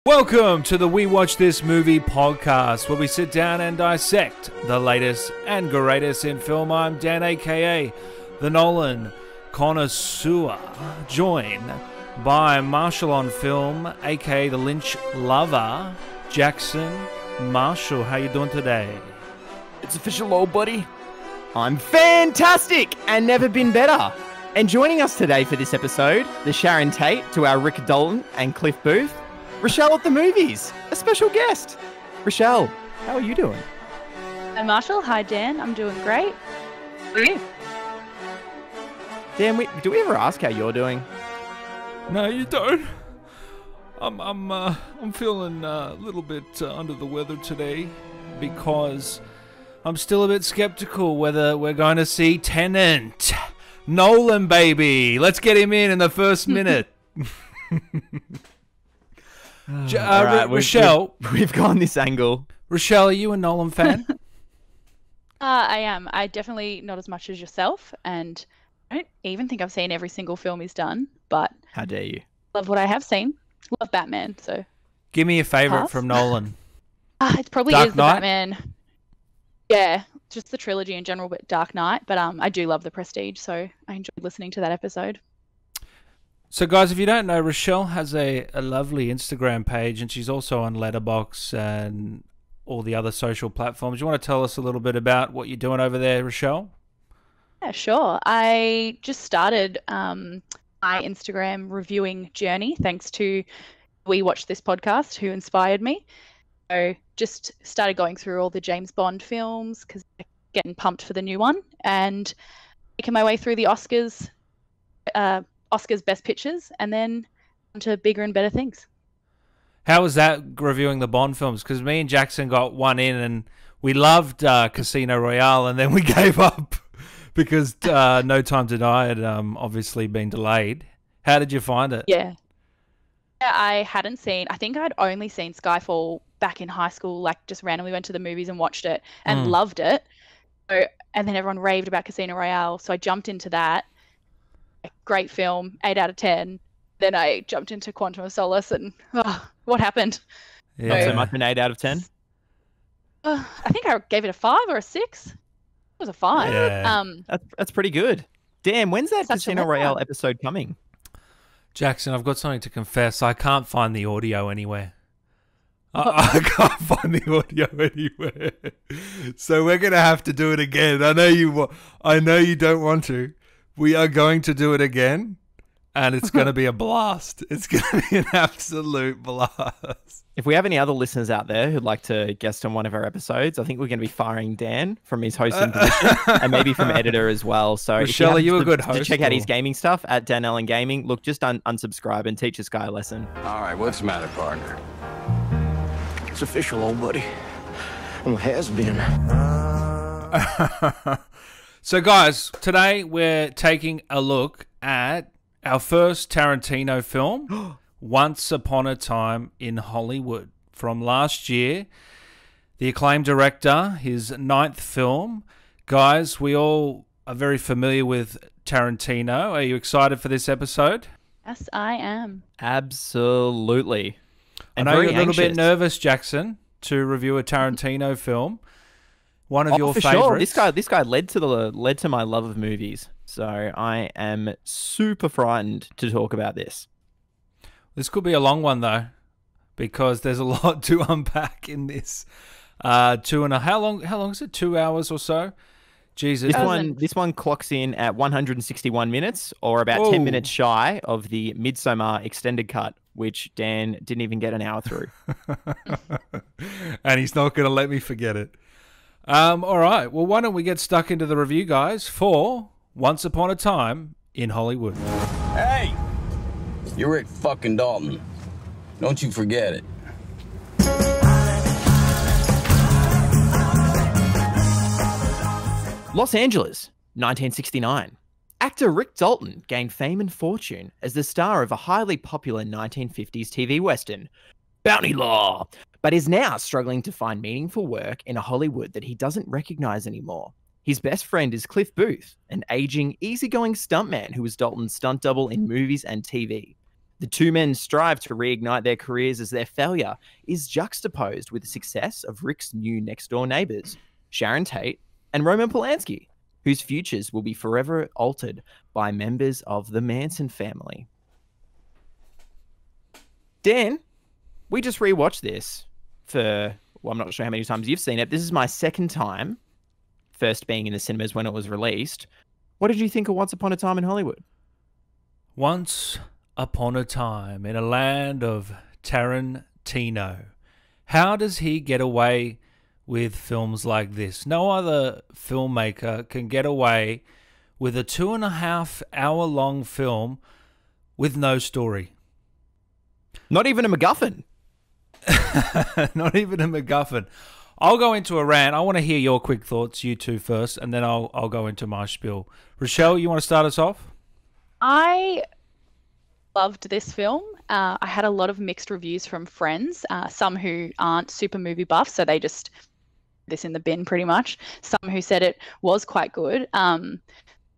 Welcome to the We Watch This Movie podcast, where we sit down and dissect the latest and greatest in film. I'm Dan, aka the Nolan Connoisseur, joined by Marshall on film, aka the Lynch Lover, Jackson. Marshall, how you doing today? It's official, old buddy. I'm fantastic and never been better. And joining us today for this episode, the Sharon Tate to our Rick Dalton and Cliff Booth, Roschelle at the movies, a special guest. Roschelle, how are you doing? Hi Marshall, hi Dan, I'm doing great. How are you? Dan, do we ever ask how you're doing? No, you don't. I'm feeling a little bit under the weather today because I'm still a bit skeptical whether we're going to see Tenet. Nolan, baby, let's get him in the first minute. Right, Roschelle, we've gone this angle. Roschelle, are you a Nolan fan? I am. I definitely not as much as yourself, and I don't even think I've seen every single film he's done, but How dare you? love what I have seen. Love Batman, so Give me a favourite Pass. from Nolan. it probably Dark is the Knight? Batman. Yeah, just the trilogy in general, but Dark Knight. But I do love The Prestige, so I enjoyed listening to that episode. So, guys, if you don't know, Rochelle has a lovely Instagram page, and she's also on Letterboxd and all the other social platforms. You want to tell us a little bit about what you're doing over there, Rochelle? Yeah, sure. I just started my Instagram reviewing journey thanks to We Watch This podcast, who inspired me. So just started going through all the James Bond films because I'm getting pumped for the new one and making my way through the Oscars Best Pictures and then onto bigger and better things. How was that reviewing the Bond films? Because me and Jackson got one in, and we loved Casino Royale, and then we gave up because No Time to Die had obviously been delayed. How did you find it? Yeah, I hadn't seen, I think I'd only seen Skyfall back in high school, like just randomly went to the movies and watched it and loved it. So, and then everyone raved about Casino Royale, so I jumped into that. Great film, 8 out of 10. Then I jumped into Quantum of Solace and what happened? Yeah. Not so much an 8 out of 10? I think I gave it a 5 or a 6. It was a 5. Yeah. That's pretty good. Dan, when's that Such a Casino letdown. Royale episode coming? Jackson, I've got something to confess. I can't find the audio anywhere. I can't find the audio anywhere. So we're going to have to do it again. I know you don't want to. We are going to do it again, and it's going to be a blast. It's going to be an absolute blast. If we have any other listeners out there who'd like to guest on one of our episodes, I think we're going to be firing Dan from his hosting position and maybe from editor as well. So Rochelle, are you a good to host? check out his or- gaming stuff at Dan Allen Gaming, look, just unsubscribe and teach this guy a lesson. All right, what's the matter, partner? It's official, old buddy. Well, it has been. So, guys, today we're taking a look at our first Tarantino film, Once Upon a Time in Hollywood, from last year. The acclaimed director, his 9th film. Guys, we all are very familiar with Tarantino. Are you excited for this episode? Yes, I am. Absolutely. I And know you're very a little bit anxious. nervous, Jackson, to review a Tarantino film. One of your for favorites. sure. This guy led to my love of movies. So I am super frightened to talk about this. This could be a long one, though, because there's a lot to unpack in this. How long is it? 2 hours or so? Jesus. This one clocks in at 161 minutes, or about 10 minutes shy of the Midsommar extended cut, which Dan didn't even get an hour through. And he's not going to let me forget it. All right. Well, why don't we get stuck into the review, guys, for Once Upon a Time in Hollywood. Hey! You're Rick fucking Dalton. Don't you forget it. Los Angeles, 1969. Actor Rick Dalton gained fame and fortune as the star of a highly popular 1950s TV western, Bounty Law, but is now struggling to find meaningful work in a Hollywood that he doesn't recognize anymore. His best friend is Cliff Booth, an aging, easygoing stuntman who was Dalton's stunt double in movies and TV. The two men strive to reignite their careers as their failure is juxtaposed with the success of Rick's new next-door neighbors, Sharon Tate and Roman Polanski, whose futures will be forever altered by members of the Manson family. Dan, we just rewatched this for, well, I'm not sure how many times you've seen it. This is my second time, first being in the cinemas when it was released. What did you think of Once Upon a Time in Hollywood? Once upon a time in a land of Tarantino. How does he get away with films like this? No other filmmaker can get away with a 2.5 hour long film with no story. Not even a MacGuffin. Not even a MacGuffin. I'll go into a rant. I want to hear your quick thoughts, you two first, and then I'll go into my spiel. Roschelle, you want to start us off? I loved this film. I had a lot of mixed reviews from friends, some who aren't super movie buffs, so they just this in the bin pretty much. Some who said it was quite good. I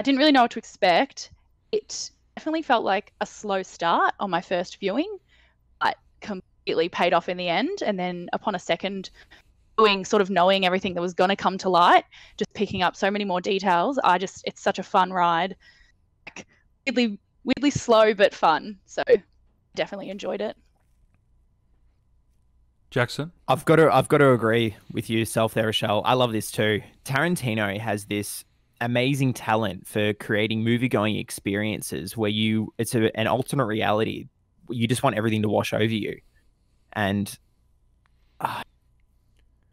didn't really know what to expect. It definitely felt like a slow start on my first viewing, but completely paid off in the end. And then upon a second viewing, sort of knowing everything that was going to come to light, just picking up so many more details. It's such a fun ride. Like, weirdly slow but fun. So definitely enjoyed it. Jackson? I've got to agree with you, there, Rochelle. I love this too. Tarantino has this amazing talent for creating movie-going experiences where it's an alternate reality. You just want everything to wash over you. And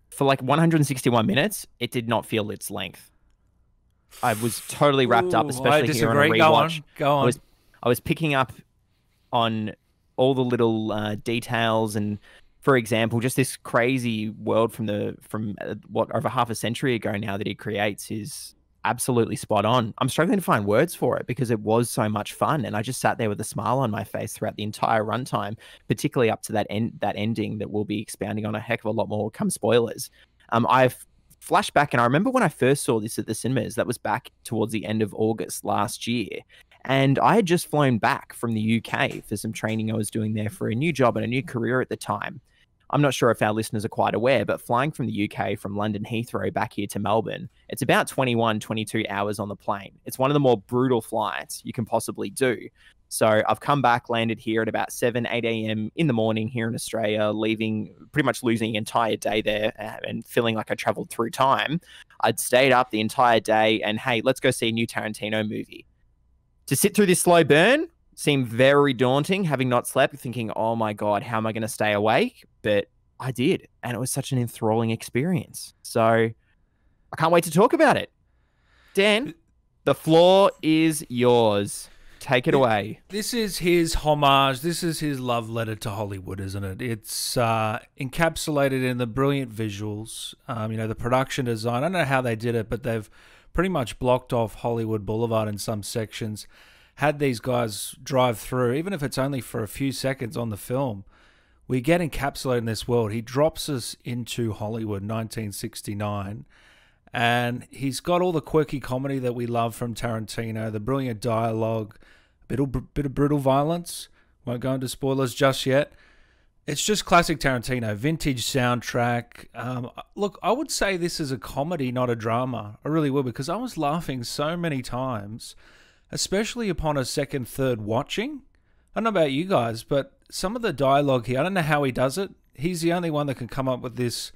for like 161 minutes, it did not feel its length. I was totally wrapped up, especially here on a rewatch. Go on. I was picking up on all the little details, and for example, just this crazy world from what, over half a century ago now that he creates is absolutely spot on. I'm struggling to find words for it because it was so much fun, and I just sat there with a smile on my face throughout the entire runtime, particularly up to that ending that we'll be expounding on a heck of a lot more come spoilers. I've flashed back, and I remember when I first saw this at the cinemas, that was back towards the end of August last year. And I had just flown back from the UK for some training I was doing there for a new job and a new career at the time. I'm not sure if our listeners are quite aware, but flying from the UK from London Heathrow back here to Melbourne, it's about 22 hours on the plane. It's one of the more brutal flights you can possibly do. So I've come back, landed here at about 8 a.m. in the morning here in Australia, pretty much losing the entire day there and feeling like I traveled through time. I'd stayed up the entire day and, hey, let's go see a new Tarantino movie. To sit through this slow burn seemed very daunting, having not slept, thinking, oh my God, how am I going to stay awake? But I did, and it was such an enthralling experience. So I can't wait to talk about it. Dan, the floor is yours. Take it away. This is his homage. This is his love letter to Hollywood, isn't it? It's encapsulated in the brilliant visuals, the production design. I don't know how they did it, but they've pretty much blocked off Hollywood Boulevard in some sections, had these guys drive through, even if it's only for a few seconds on the film. We get encapsulated in this world. He drops us into Hollywood, 1969, and he's got all the quirky comedy that we love from Tarantino, the brilliant dialogue, a bit of brutal violence. Won't go into spoilers just yet. It's just classic Tarantino, vintage soundtrack. Look, I would say this is a comedy, not a drama. I really would, because I was laughing so many times, especially upon a second, third watching. I don't know about you guys, but some of the dialogue here, I don't know how he does it. He's the only one that can come up with this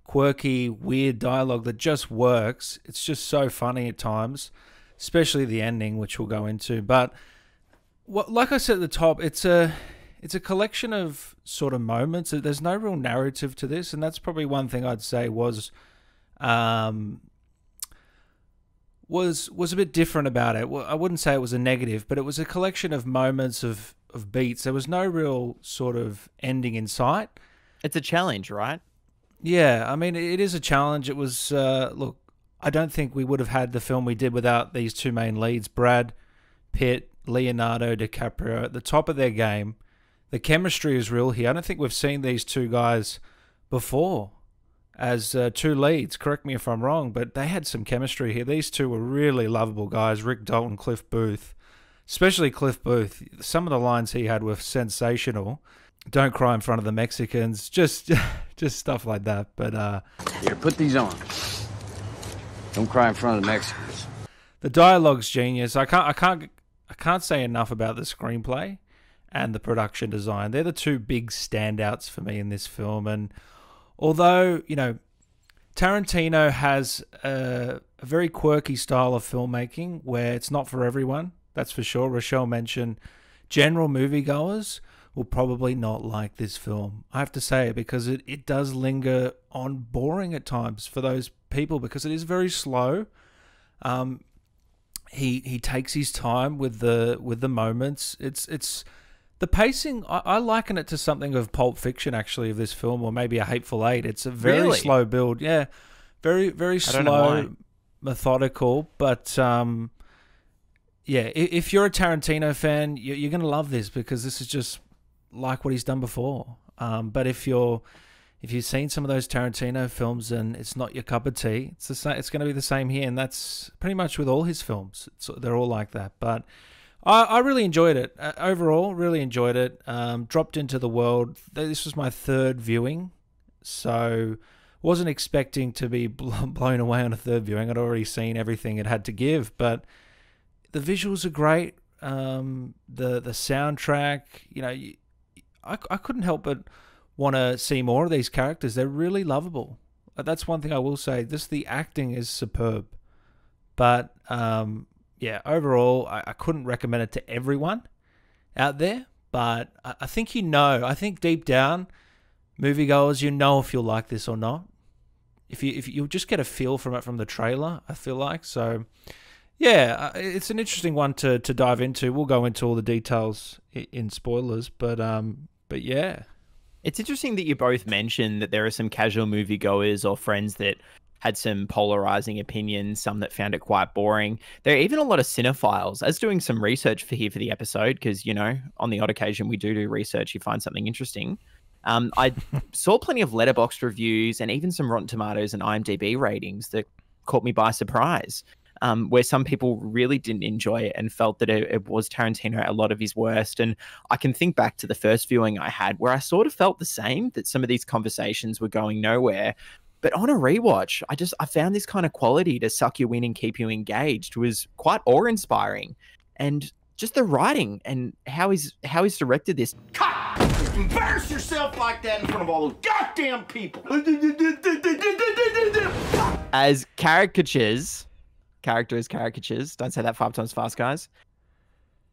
quirky, weird dialogue that just works. It's just so funny at times, especially the ending, which we'll go into. But like I said at the top, it's a collection of sort of moments. There's no real narrative to this, and that's probably one thing I'd say was a bit different about it. Well, I wouldn't say it was a negative, but it was a collection of moments of beats. There was no real sort of ending in sight. It's a challenge, right? Yeah, I mean, it is a challenge. It was, look, I don't think we would have had the film we did without these two main leads, Brad Pitt, Leonardo DiCaprio, at the top of their game. The chemistry is real here. I don't think we've seen these two guys before as two leads. Correct me if I'm wrong, but they had some chemistry here. These two were really lovable guys, Rick Dalton, Cliff Booth. especially Cliff Booth. Some of the lines he had were sensational. Don't cry in front of the Mexicans, just stuff like that. But Here, put these on. Don't cry in front of the Mexicans. the dialogue's genius. I can't say enough about the screenplay and the production design. They're the two big standouts for me in this film. And although, you know, Tarantino has a very quirky style of filmmaking where it's not for everyone, that's for sure. Roschelle mentioned general moviegoers will probably not like this film. I have to say, because it does linger on boring at times for those people, because it is very slow. He takes his time with the moments. It's the pacing. I liken it to something of Pulp Fiction, actually, of this film, or maybe A Hateful Eight. It's a very Really? slow build. Yeah, very don't know slow, why. methodical. But yeah, if you're a Tarantino fan, you're going to love this, because this is just like what he's done before. But if you've seen some of those Tarantino films and it's not your cup of tea, it's the same. It's going to be the same here, and that's pretty much with all his films. They're all like that. But I really enjoyed it. Overall, really enjoyed it. Dropped into the world. This was my third viewing, so wasn't expecting to be blown away on a third viewing. I'd already seen everything it had to give, but the visuals are great. The soundtrack, you know, I couldn't help but want to see more of these characters. They're really lovable. That's one thing I will say. The acting is superb. But yeah, overall, I couldn't recommend it to everyone out there. But I think I think deep down, moviegoers, you know if you'll like this or not. If you'll just get a feel from it from the trailer, I feel like. So yeah, it's an interesting one to dive into. We'll go into all the details in spoilers, but yeah. It's interesting that you both mentioned that there are some casual moviegoers or friends that had some polarizing opinions, some that found it quite boring. There are even a lot of cinephiles. As doing some research for the episode, because, you know, on the odd occasion we do research, you find something interesting. I saw plenty of Letterboxd reviews and even some Rotten Tomatoes and IMDb ratings that caught me by surprise. Where some people really didn't enjoy it and felt that it was Tarantino at a lot of his worst. And I can think back to the first viewing I had where I sort of felt the same, that some of these conversations were going nowhere. But on a rewatch, I found this kind of quality to suck you in and keep you engaged was quite awe-inspiring. And just the writing and how he's directed this. Cut! Embarrass yourself like that in front of all those goddamn people! As caricatures, don't say that 5 times fast, guys,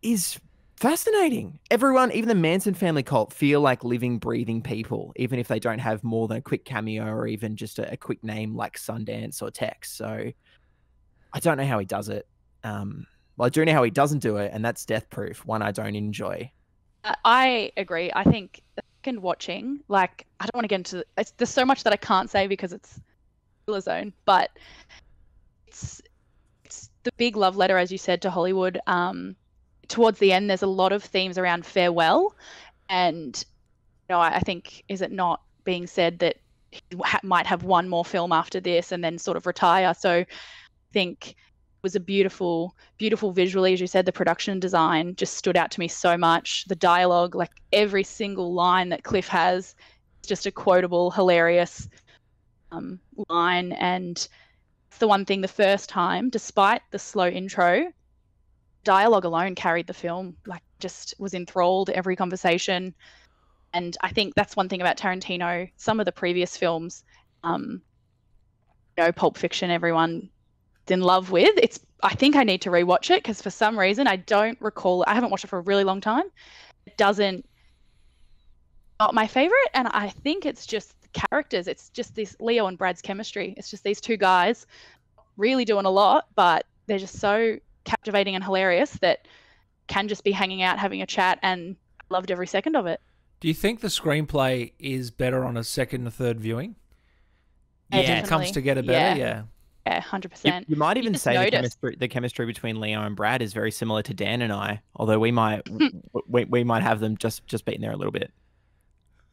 is fascinating. Everyone, even the Manson family cult, feel like living, breathing people, even if they don't have more than a quick cameo or even just a quick name like Sundance or Tex. So I don't know how he does it. Well, I do know how he doesn't do it, and that's Death Proof, one I don't enjoy. I agree. I think the second watching, like, I don't want to get into there's so much that I can't say because it's spoiler zone, but it's the big love letter, as you said, to Hollywood. Towards the end, there's a lot of themes around farewell, and you know, I think, is it not being said that he might have one more film after this and then sort of retire? So I think it was a beautiful visually, as you said. The production design just stood out to me so much. The dialogue, like every single line that Cliff has, is just a quotable, hilarious line. And the one thing, the first time, despite the slow intro, dialogue alone carried the film. Like, just was enthralled every conversation. And I think that's one thing about Tarantino. Some of the previous films, you know, Pulp Fiction, everyone is in love with. I think I need to rewatch it because for some reason I don't recall. I haven't watched it for a really long time. It doesn't not my favorite, and I think it's just the characters. It's just this Leo and Brad's chemistry. It's just these two guys really doing a lot, but they're just so captivating and hilarious that can just be hanging out, having a chat, and loved every second of it. Do you think the screenplay is better on a second and third viewing? Yeah, It comes together better, yeah. Yeah, 100%. You might even just say notice. the chemistry between Leo and Brad is very similar to Dan and I, although we might have them just beaten there a little bit.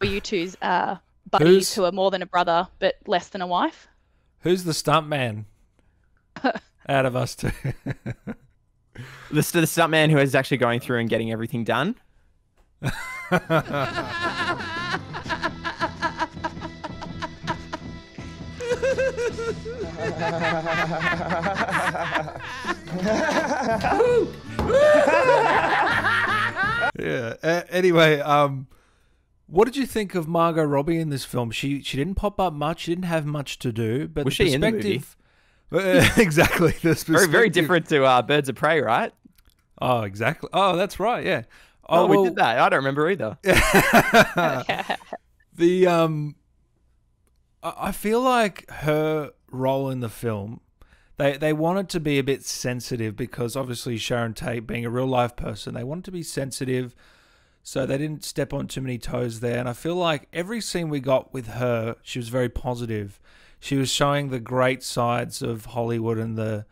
Or you two's buddies who are more than a brother but less than a wife. Who's the stunt man out of us two? The stuntman who is actually going through and getting everything done. Yeah. Anyway, what did you think of Margot Robbie in this film? She didn't pop up much. She didn't have much to do. But Was the she in the movie? Exactly. Very different to Birds of Prey, right? Oh, exactly. Oh, that's right. Yeah. Oh, we well, did that. I don't remember either. I feel like her role in the film, they wanted to be a bit sensitive because obviously Sharon Tate being a real life person, they wanted to be sensitive, so they didn't step on too many toes there. And I feel like every scene we got with her, she was very positive. She was showing the great sides of Hollywood and the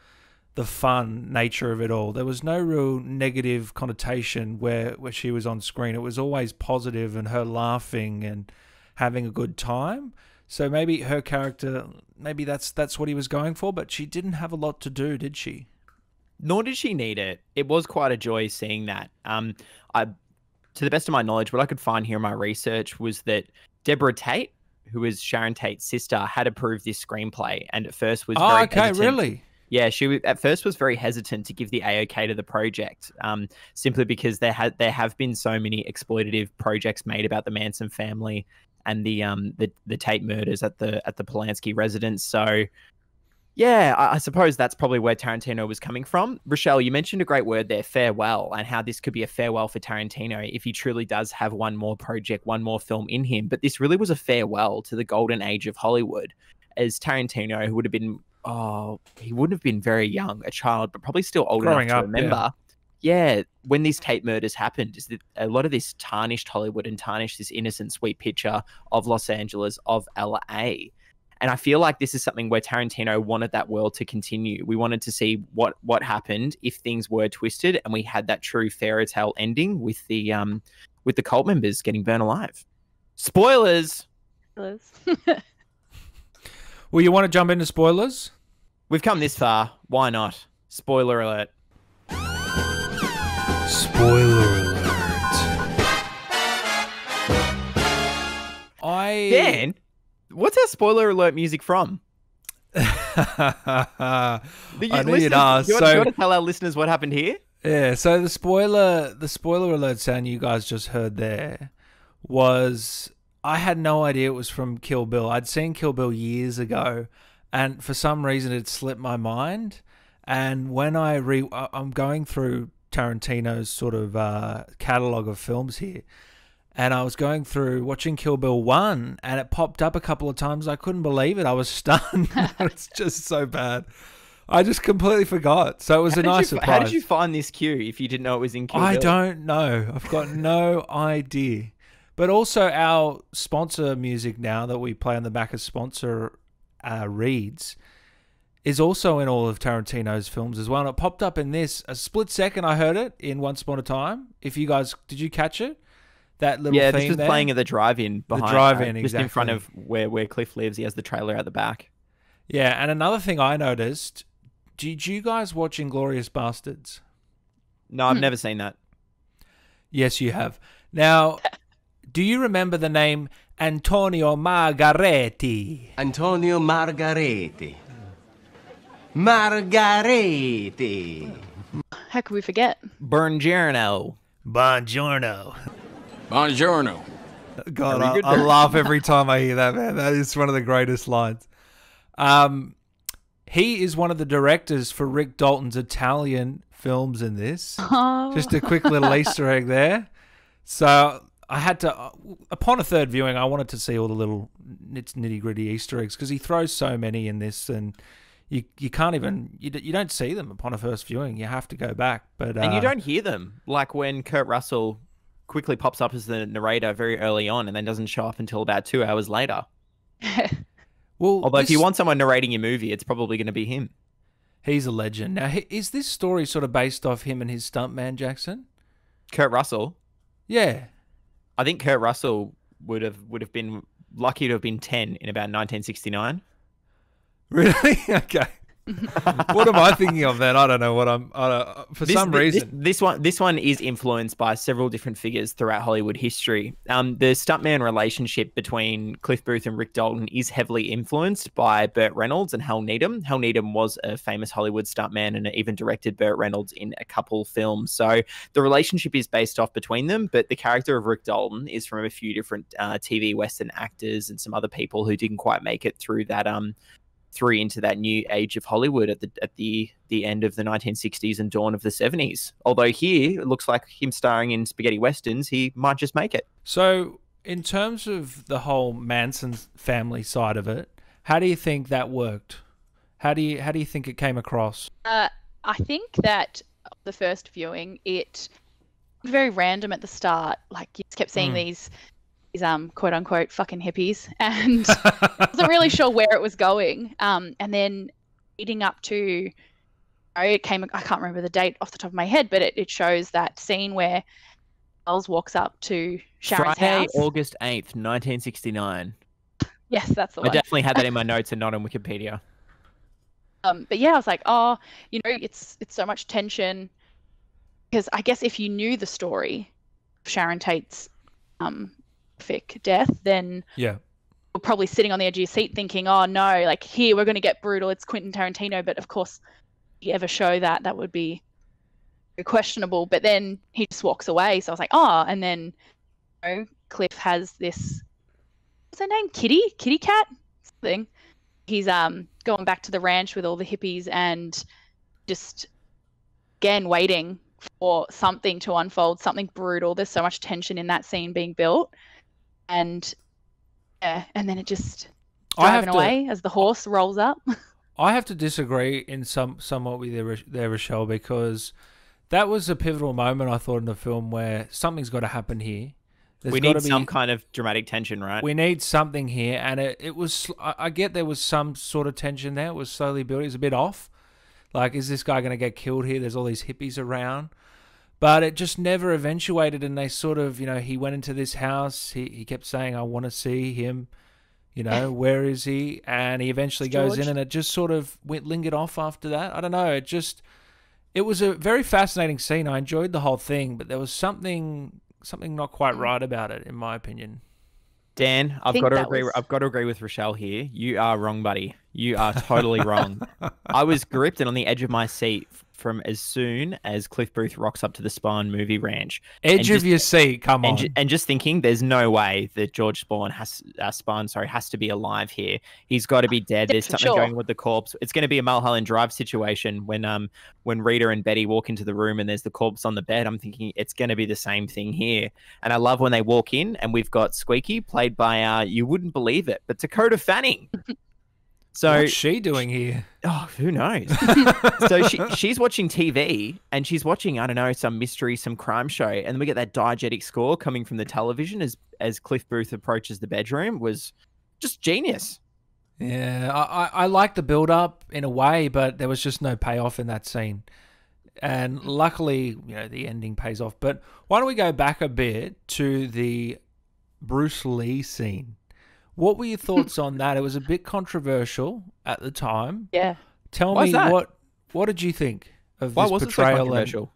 fun nature of it all. There was no real negative connotation where she was on screen. It was always positive and her laughing and having a good time. So maybe her character, maybe that's what he was going for, but she didn't have a lot to do, did she? Nor did she need it. It was quite a joy seeing that. To the best of my knowledge, what I could find here in my research was that Deborah Tate, who is Sharon Tate's sister, had approved this screenplay, and at first was very hesitant. Really? Yeah, she at first was very hesitant to give the A-OK to the project, simply because there have been so many exploitative projects made about the Manson family and the Tate murders at the Polanski residence. So, yeah, I suppose that's probably where Tarantino was coming from. Roschelle, you mentioned a great word there, farewell, and how this could be a farewell for Tarantino if he truly does have one more project, one more film in him. But this really was a farewell to the golden age of Hollywood, as Tarantino, who would have been, he wouldn't have been very young, a child, but probably still old enough to remember. Yeah, when these Tate murders happened, is that a lot of this tarnished Hollywood and tarnished this innocent, sweet picture of Los Angeles, of LA. And I feel like this is something where Tarantino wanted that world to continue. We wanted to see what happened if things were twisted, and we had that true fairy tale ending with the cult members getting burned alive. Spoilers. Well, you want to jump into spoilers? We've come this far. Why not? Spoiler alert. Spoiler alert. Dan, what's our spoiler alert music from? I knew you'd ask. You want to tell our listeners what happened here? Yeah, so the spoiler alert sound you guys just heard there was, I had no idea it was from Kill Bill. I'd seen Kill Bill years ago, and for some reason it slipped my mind. And when I'm going through Tarantino's sort of catalog of films here, and I was going through watching Kill Bill 1, and it popped up a couple of times. I couldn't believe it. I was stunned. It's just so bad. I just completely forgot. So it was a nice surprise. How did you find this cue if you didn't know it was in Kill Bill? I don't know. I've got no idea. But also our sponsor music now that we play on the back of sponsor reads is also in all of Tarantino's films as well. And it popped up in this. A split second I heard it in Once Upon a Time. If you guys, did you catch it? That little theme this was there? playing at the drive-in behind. The drive-in, just exactly. in front of where Cliff lives. He has the trailer out the back. Yeah, and another thing I noticed, did you guys watch Inglourious Bastards? No, I've never seen that. Yes, you have. Now, do you remember the name Antonio Margaretti? Antonio Margaretti. Margaretti. How could we forget? Buongiorno. Buongiorno. Buongiorno. God, I laugh every time I hear that, man. That is one of the greatest lines. He is one of the directors for Rick Dalton's Italian films in this. Oh. Just a quick little Easter egg there. So I had to, upon a third viewing, I wanted to see all the little nitty-gritty Easter eggs because he throws so many in this, and you can't even, you don't see them upon a first viewing. You have to go back. And you don't hear them, like when Kurt Russell quickly pops up as the narrator very early on and then doesn't show up until about 2 hours later. Well, although if you want someone narrating your movie, it's probably going to be him. He's a legend. Now, is this story sort of based off him and his stuntman, Jackson? Kurt Russell? Yeah. I think Kurt Russell would have been lucky to have been 10 in about 1969. Really? Okay. What am I thinking of then? I don't know what for some reason. This one is influenced by several different figures throughout Hollywood history. The stuntman relationship between Cliff Booth and Rick Dalton is heavily influenced by Burt Reynolds and Hal Needham. Hal Needham was a famous Hollywood stuntman and even directed Burt Reynolds in a couple films. So the relationship is based off between them, but the character of Rick Dalton is from a few different TV Western actors and some other people who didn't quite make it through that into that new age of Hollywood at the end of the 1960s and dawn of the 70s. Although here, it looks like him starring in spaghetti westerns, he might just make it. So, in terms of the whole Manson family side of it, how do you think that worked? How do you think it came across? I think that the first viewing, it was very random at the start. Like, you just kept seeing these quote unquote fucking hippies, and I wasn't really sure where it was going. And then leading up to, it came, I can't remember the date off the top of my head, but it shows that scene where Charles walks up to Sharon's Friday, house. August 8th, 1969. Yes, that's the I one. definitely had that in my notes and not on Wikipedia. But yeah, I was like, oh, it's so much tension, because I guess if you knew the story of Sharon Tate's death, then yeah, you're probably sitting on the edge of your seat thinking, oh no, like here we're going to get brutal, it's Quentin Tarantino. But of course, if you ever show that would be very questionable. But then he just walks away, so I was like, oh. And then Cliff has this, what's her name, kitty cat something. He's going back to the ranch with all the hippies and just again waiting for something to unfold, something brutal. There's so much tension in that scene being built. And yeah, and then it just driving away as the horse rolls up. I have to disagree in somewhat with there, Rochelle, because that was a pivotal moment, I thought, in the film where something's got to happen here. We need some kind of dramatic tension, right? We need something here, and it was. I get there was some sort of tension there. It was slowly building. It was a bit off. Like, is this guy going to get killed here? There's all these hippies around. But it just never eventuated, and they sort of, he went into this house. He kept saying, I want to see him, where is he? And he eventually goes in, and it just sort of lingered off after that. I don't know. It was a very fascinating scene. I enjoyed the whole thing, but there was something not quite right about it, in my opinion. Dan, I've got to agree with Rochelle here. You are wrong, buddy. You are totally wrong. I was gripped and on the edge of my seat from as soon as Cliff Booth rocks up to the Spawn movie ranch. Edge of your seat, come on. And just thinking, there's no way that George Spawn has to be alive here. He's got to be dead. There's something going with the corpse. It's going to be a Mulholland Drive situation when Rita and Betty walk into the room and there's the corpse on the bed. I'm thinking it's going to be the same thing here. And I love when they walk in and we've got Squeaky, played by you wouldn't believe it, but Dakota Fanning. So what's she doing here? Oh, who knows? So she's watching TV and she's watching, I don't know, some mystery, some crime show. And we get that diegetic score coming from the television as Cliff Booth approaches the bedroom. Was just genius. Yeah, I like the build-up in a way, but there was just no payoff in that scene. And luckily, the ending pays off. But why don't we go back a bit to the Bruce Lee scene? What were your thoughts on that? It was a bit controversial at the time. Yeah. Tell me what did you think of this was portrayal? It so controversial?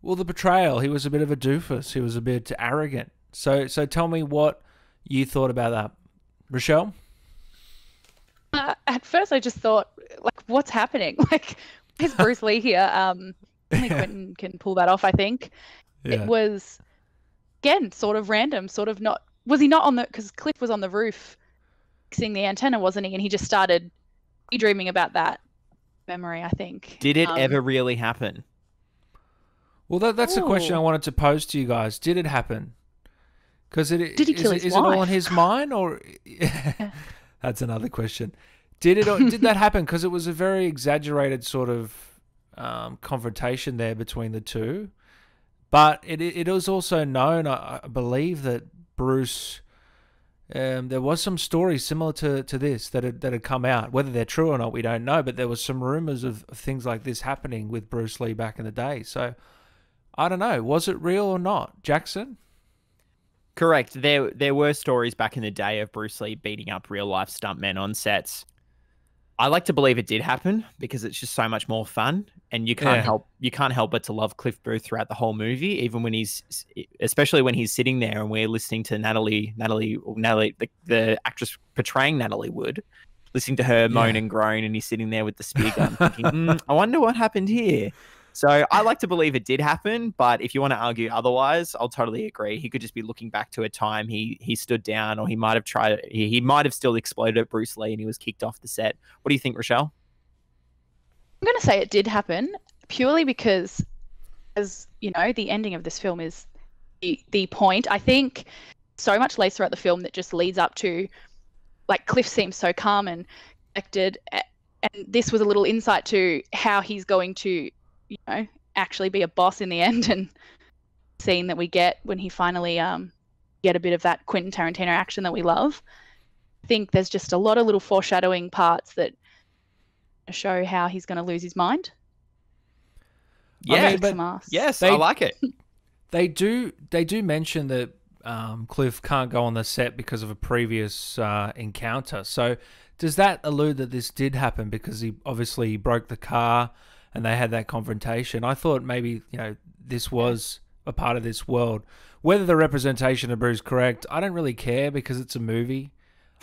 Well, the portrayal, he was a bit of a doofus. He was a bit arrogant. So tell me what you thought about that. Rochelle? At first, I just thought, like, what's happening? Like, is Bruce Lee here? Only Quentin can pull that off, I think. Yeah. It was, again, sort of random, sort of not. Was he not on the... Because Cliff was on the roof fixing the antenna, wasn't he? And he just started dreaming about that memory, I think. Did it ever really happen? Well, that's the question I wanted to pose to you guys. Did it happen? Because did he kill his wife? Is it all in his mind? Or that's another question. Did that happen? Because it was a very exaggerated sort of confrontation there between the two. But it was also known, I believe, that Bruce, there was some stories similar to this that had come out. Whether they're true or not, we don't know. But there was some rumors of things like this happening with Bruce Lee back in the day. So I don't know. Was it real or not, Jackson? Correct. There were stories back in the day of Bruce Lee beating up real life stuntmen on sets. I like to believe it did happen because it's just so much more fun, and you can't help but to love Cliff Booth throughout the whole movie, even when especially when he's sitting there and we're listening to Natalie, the actress portraying Natalie Wood, listening to her moan and groan, and he's sitting there with the spear gun, thinking, I wonder what happened here. So I like to believe it did happen, but if you want to argue otherwise, I'll totally agree. He could just be looking back to a time he stood down, or he might have still exploded at Bruce Lee and he was kicked off the set. What do you think, Roschelle? I'm going to say it did happen purely because, as you know, the ending of this film is the point. I think so much later throughout the film that just leads up to, like, Cliff seems so calm and collected, and this was a little insight to how he's going to, you know, actually be a boss in the end, and scene that we get when he finally get a bit of that Quentin Tarantino action that we love. I think there's just a lot of little foreshadowing parts that show how he's going to lose his mind. Yeah, I like it. They do mention that Cliff can't go on the set because of a previous encounter. So does that allude that this did happen because he obviously broke the car and they had that confrontation? I thought maybe, you know, this was a part of this world. Whether the representation of Bruce is correct, I don't really care because it's a movie.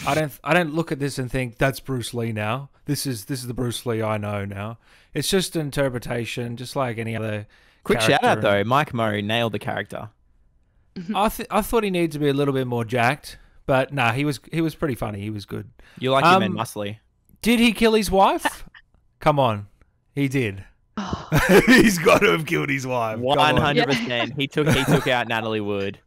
I don't look at this and think that's Bruce Lee now. This is the Bruce Lee I know now. It's just an interpretation, just like any other. Quick shout out though, Mike Moe nailed the character. I thought he needed to be a little bit more jacked, but nah, he was pretty funny. He was good. You like him and muscly. Did he kill his wife? Come on. He did. He's got to have killed his wife. 100%. He took out Natalie Wood.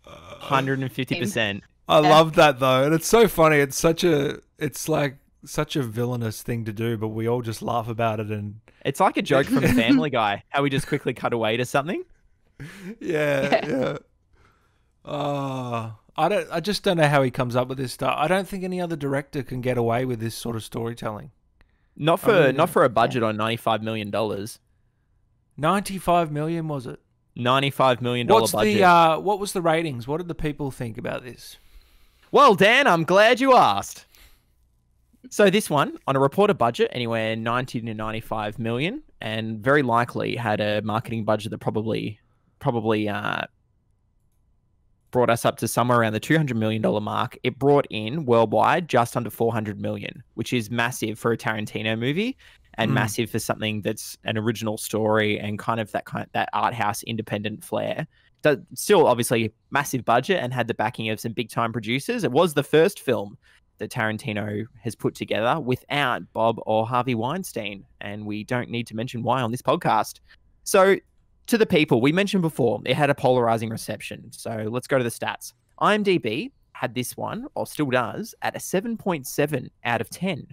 150%. I love that though, and it's so funny. It's like such a villainous thing to do, but we all just laugh about it, and it's like a joke from Family Guy. How we just quickly cut away to something. Yeah. I just don't know how he comes up with this stuff. I don't think any other director can get away with this sort of storytelling. Not for a budget on $95 million. 95 million, was it? $95 million budget. What was the ratings? What did the people think about this? Well, Dan, I'm glad you asked. So this one, on a reported budget, anywhere 90 to 95 million, and very likely had a marketing budget that probably brought us up to somewhere around the $200 million mark. It brought in worldwide just under 400 million, which is massive for a Tarantino movie, and massive for something that's an original story and kind of that art house independent flair. Still, obviously, massive budget and had the backing of some big time producers. It was the first film that Tarantino has put together without Bob or Harvey Weinstein, and we don't need to mention why on this podcast. So, to the people, we mentioned before, it had a polarizing reception. So let's go to the stats. IMDb had this one, or still does, at a 7.7 out of 10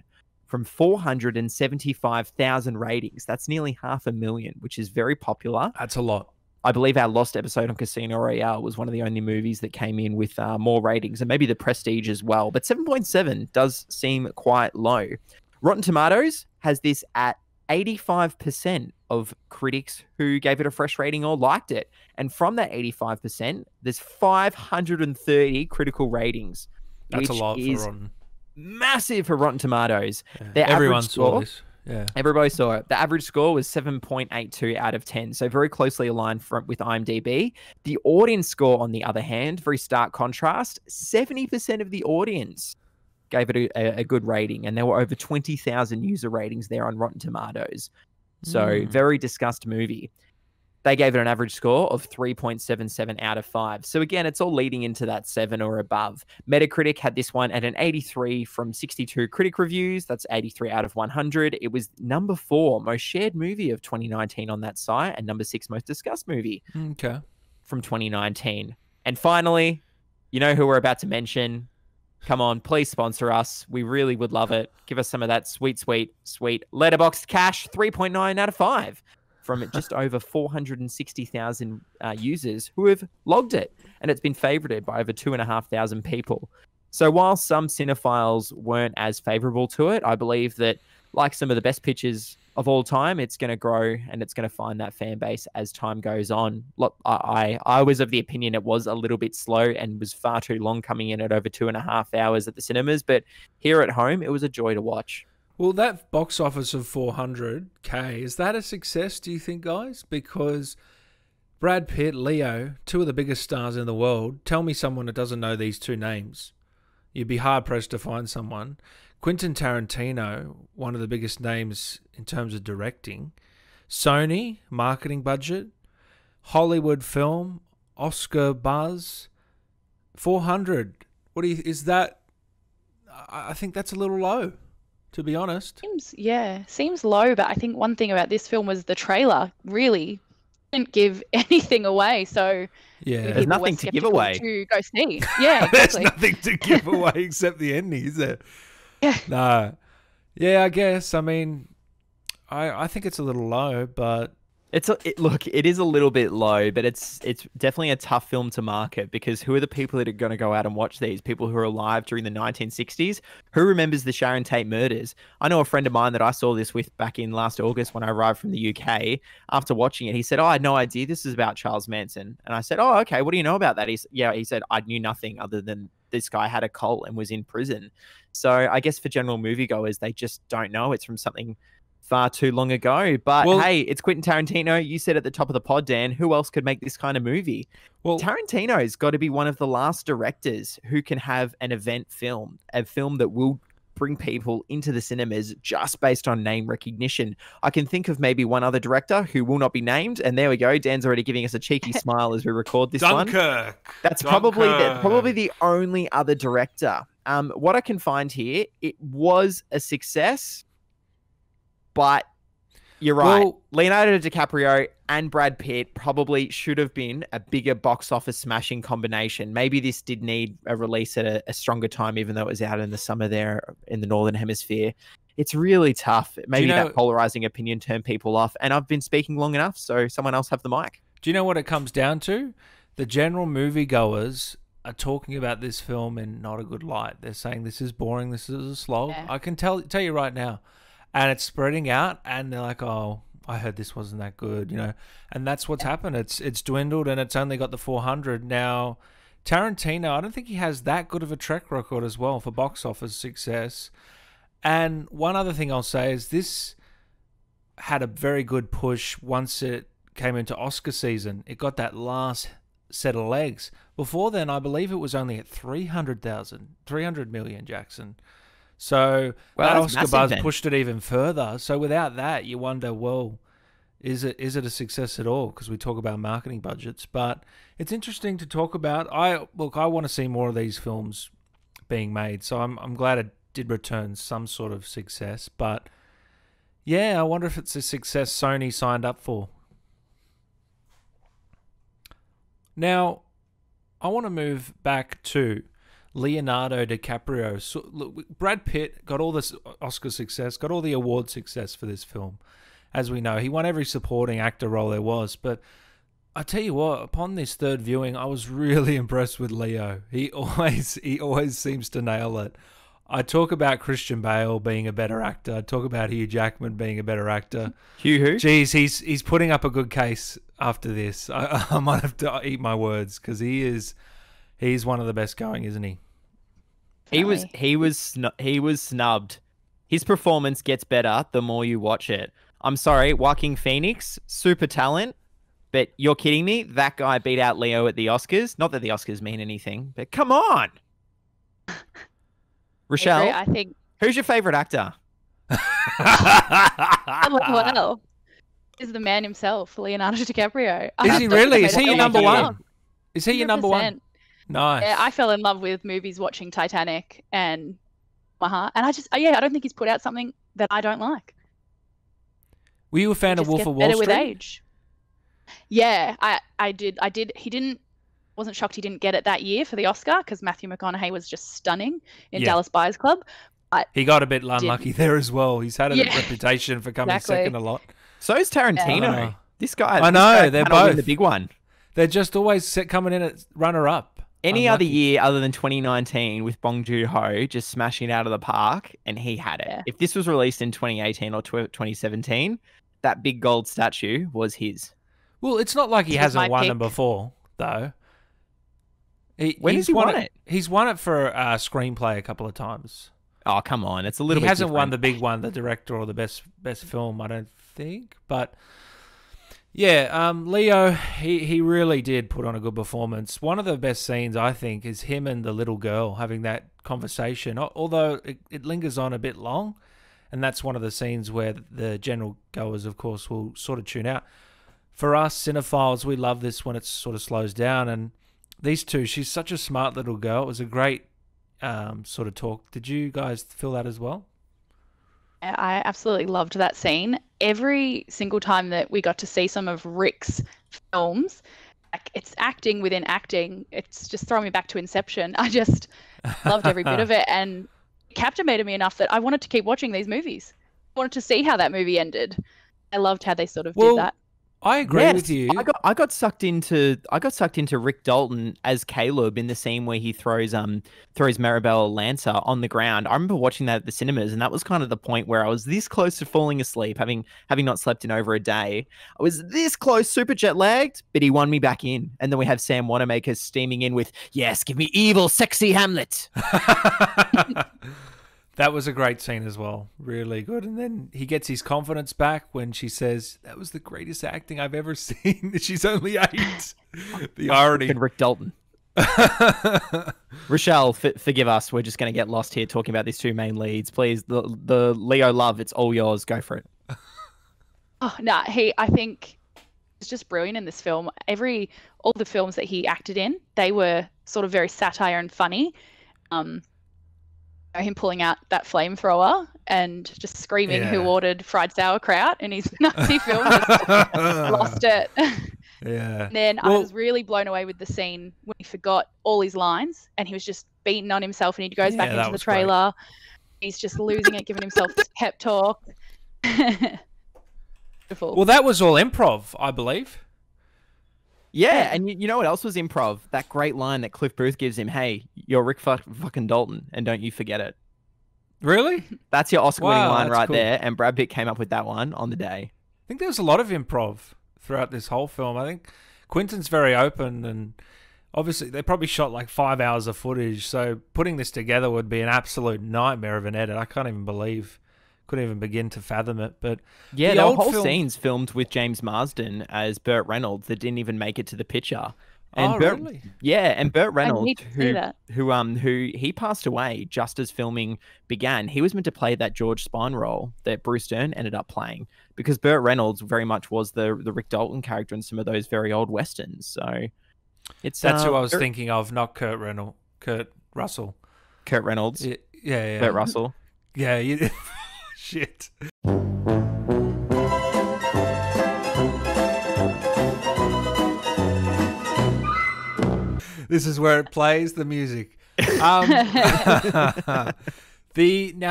from 475,000 ratings. That's nearly 500,000, which is very popular. That's a lot. I believe our lost episode on Casino Royale was one of the only movies that came in with more ratings, and maybe The Prestige as well. But 7.7 does seem quite low. Rotten Tomatoes has this at 85% of critics who gave it a fresh rating or liked it. And from that 85%, there's 530 critical ratings. That's a lot for Rotten. Massive for Rotten Tomatoes. Yeah. Everyone saw this. Yeah. Everybody saw it. The average score was 7.82 out of 10. So very closely aligned with IMDb. The audience score, on the other hand, very stark contrast. 70% of the audience gave it a good rating, and there were over 20,000 user ratings there on Rotten Tomatoes. So very discussed movie. They gave it an average score of 3.77 out of 5. So again, it's all leading into that 7 or above. Metacritic had this one at an 83 from 62 critic reviews. That's 83 out of 100. It was number 4 most shared movie of 2019 on that site, and number 6 most discussed movie from 2019. And finally, you know who we're about to mention. Come on, please sponsor us. We really would love it. Give us some of that sweet Letterboxd cash. 3.9 out of 5 from just over 460,000 users who have logged it. And it's been favorited by over 2,500 people. So while some cinephiles weren't as favorable to it, I believe that, like some of the best pictures of all time, it's going to grow and it's going to find that fan base as time goes on. I was of the opinion it was a little bit slow and was far too long, coming in at over 2.5 hours at the cinemas. But here at home, it was a joy to watch. Well, that box office of 400K, is that a success, do you think, guys? Because Brad Pitt, Leo, two of the biggest stars in the world. Tell me someone that doesn't know these two names. You'd be hard-pressed to find someone. Quentin Tarantino, one of the biggest names in terms of directing. Sony, marketing budget. Hollywood film, Oscar buzz. 400. Is that... I think that's a little low, to be honest. Seems low, but I think one thing about this film was the trailer really didn't give anything away, so there's nothing to give away to go see. Yeah, exactly. There's nothing to give away except the ending, is there? Yeah. No. Yeah, I guess. I mean, I think it's a little low, but look, it is a little bit low, but it's definitely a tough film to market, because who are the people that are going to go out and watch these? People who are alive during the 1960s? Who remembers the Sharon Tate murders? I know a friend of mine that I saw this with back in last August when I arrived from the UK. After watching it, he said, "Oh, I had no idea this is about Charles Manson." And I said, "Oh, okay, what do you know about that?" He said, "I knew nothing other than this guy had a cult and was in prison." So I guess for general moviegoers, they just don't know. It's from something far too long ago. But hey, it's Quentin Tarantino. You said at the top of the pod, Dan, who else could make this kind of movie? Well, Tarantino's got to be one of the last directors who can have an event film, a film that will bring people into the cinemas just based on name recognition. I can think of maybe one other director who will not be named, and there we go. Dan's already giving us a cheeky smile as we record this one. That's probably the only other director. What I can find here, it was a success. But you're right. Well, Leonardo DiCaprio and Brad Pitt probably should have been a bigger box office smashing combination. Maybe this did need a release at a stronger time, even though it was out in the summer there in the Northern Hemisphere. It's really tough. Maybe that polarizing opinion turned people off. And I've been speaking long enough, so someone else have the mic. Do you know what it comes down to? The general moviegoers are talking about this film in not a good light. They're saying this is boring, this is a slog. Yeah. I can tell you right now. And it's spreading out, and they're like, "Oh, I heard this wasn't that good," and that's what's happened. It's dwindled, and it's only got the 400 now. Tarantino, I don't think he has that good of a track record as well for box office success. And one other thing I'll say is this had a very good push once it came into Oscar season. It got that last set of legs. Before then, I believe it was only at 300 million, Jackson. So that Oscar buzz pushed it even further. So without that, you wonder, well, is it a success at all? Because we talk about marketing budgets, but it's interesting to talk about. I want to see more of these films being made. So I'm glad it did return some sort of success. But yeah, I wonder if it's a success Sony signed up for. Now, I want to move back to Leonardo DiCaprio. So, look, Brad Pitt got all this Oscar success, got all the award success for this film. As we know, he won every supporting actor role there was. But I tell you what, upon this third viewing, I was really impressed with Leo. He always seems to nail it. I talk about Christian Bale being a better actor. I talk about Hugh Jackman being a better actor. Hugh who? Geez, he's putting up a good case after this. I might have to eat my words because he's one of the best going, isn't he? He was snubbed. His performance gets better the more you watch it. I'm sorry, Joaquin Phoenix, super talent, but you're kidding me? That guy beat out Leo at the Oscars. Not that the Oscars mean anything, but come on. Roschelle, I think. Who's your favorite actor? Well, is the man himself, Leonardo DiCaprio. Is he really? Is he your number one? Is he your number 100%. one? Nice. Yeah, I fell in love with movies watching Titanic and I don't think he's put out something that I don't like. Were you a fan of Wolf of Wall better Street? with age. Yeah, I did. Wasn't shocked he didn't get it that year for the Oscar because Matthew McConaughey was just stunning in Dallas Buyers Club. But he got a bit unlucky there as well. He's had a reputation for coming second a lot. So is Tarantino. This guy. I know, they're both the big one. They're just always coming in at runner-up. Any other year other than 2019 with Bong Joon-ho just smashing it out of the park, and he had it. Yeah. If this was released in 2018 or 2017, that big gold statue was his. Well, it's not like he hasn't won them before, though. When has he won it? He's won it for screenplay a couple of times. Oh, come on. It's a little He bit hasn't won different. the big one, the director or the best film, I don't think. But yeah, Leo, he really did put on a good performance. One of the best scenes, I think, is him and the little girl having that conversation. Although it lingers on a bit long, and that's one of the scenes where the general goers, of course, will sort of tune out. For us cinephiles, we love this when it sort of slows down. And these two, she's such a smart little girl. It was a great sort of talk. Did you guys feel that as well? I absolutely loved that scene. Every single time that we got to see some of Rick's films, like, it's acting within acting. It's just throwing me back to Inception. I just loved every bit of it, and it captivated me enough that I wanted to keep watching these movies. I wanted to see how that movie ended. I loved how they sort of did that. I agree with you. I got sucked into Rick Dalton as Caleb in the scene where he throws Maribel Lancer on the ground. I remember watching that at the cinemas, and that was kind of the point where I was this close to falling asleep, having not slept in over a day. I was this close, super jet lagged, but he won me back in. And then we have Sam Wanamaker steaming in with, "Yes, give me evil, sexy Hamlet." That was a great scene as well. Really good. And then he gets his confidence back when she says, "That was the greatest acting I've ever seen." She's only 8. The irony. And Rick Dalton. Roschelle, forgive us. We're just going to get lost here talking about these two main leads. Please, the Leo love, it's all yours. Go for it. Oh, no, I think it's just brilliant in this film. All the films that he acted in, they were sort of very satire and funny. Him pulling out that flamethrower and just screaming who ordered fried sauerkraut in his Nazi film, just lost it. Yeah. And then I was really blown away with the scene when he forgot all his lines and he was just beating on himself, and he goes back into the trailer. Great. He's just losing it, giving himself this pep talk. Beautiful. Well, that was all improv, I believe. Yeah, and you know what else was improv? That great line that Cliff Booth gives him, "Hey, you're Rick fucking Dalton, and don't you forget it." Really? That's your Oscar-winning line right cool. there, and Brad Pitt came up with that one on the day. I think there was a lot of improv throughout this whole film. I think Quentin's very open, and obviously they probably shot like 5 hours of footage, so putting this together would be an absolute nightmare of an edit. I couldn't even begin to fathom it. But yeah, there were whole scenes filmed with James Marsden as Burt Reynolds that didn't even make it to the picture. And really? Yeah, and Burt Reynolds, who he passed away just as filming began. He was meant to play that George Spine role that Bruce Dern ended up playing, because Burt Reynolds very much was the Rick Dalton character in some of those very old westerns. So that's who I was thinking of, not Kurt Russell. Kurt Reynolds. Yeah. Kurt Russell. Yeah, you did. Shit. This is where it plays the music. Now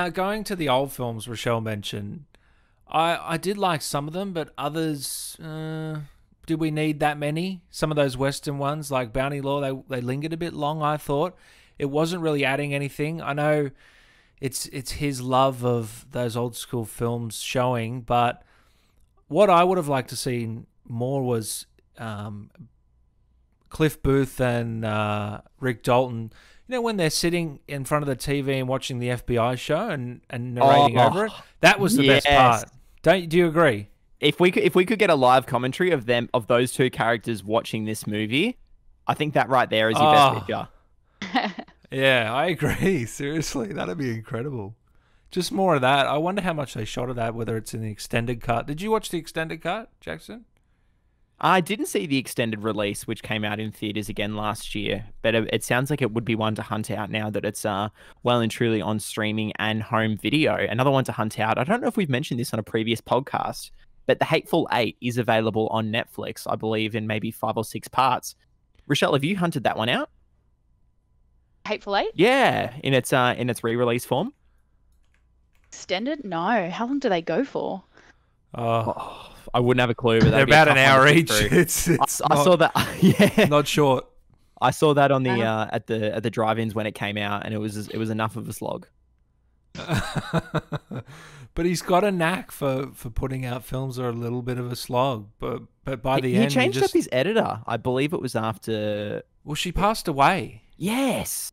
going to the old films Roschelle mentioned, I did like some of them, but others, did we need that many? Some of those Western ones like Bounty Law, they lingered a bit long, I thought. It wasn't really adding anything. I know it's his love of those old school films showing, but what I would have liked to see more was Cliff Booth and Rick Dalton. You know, when they're sitting in front of the TV and watching the FBI show and narrating over it, that was the best part. Do you agree? If we could get a live commentary of those two characters watching this movie, I think that right there is your best picture. Yeah, I agree. Seriously, that'd be incredible. Just more of that. I wonder how much they shot of that, whether it's in the extended cut. Did you watch the extended cut, Jackson? I didn't see the extended release, which came out in theaters again last year, but it sounds like it would be one to hunt out now that it's well and truly on streaming and home video. Another one to hunt out. I don't know if we've mentioned this on a previous podcast, but The Hateful Eight is available on Netflix, I believe, in maybe 5 or 6 parts. Roschelle, have you hunted that one out? Hateful Eight? Yeah, in its re-release form. Extended? No. How long do they go for? Oh, I wouldn't have a clue, but they're about an hour each. I saw that. Yeah, not short. I saw that on the at the drive-ins when it came out, and it was enough of a slog. But he's got a knack for putting out films that are a little bit of a slog. But by the end, he changed up his editor. I believe it was after. Well, she passed away. Yes.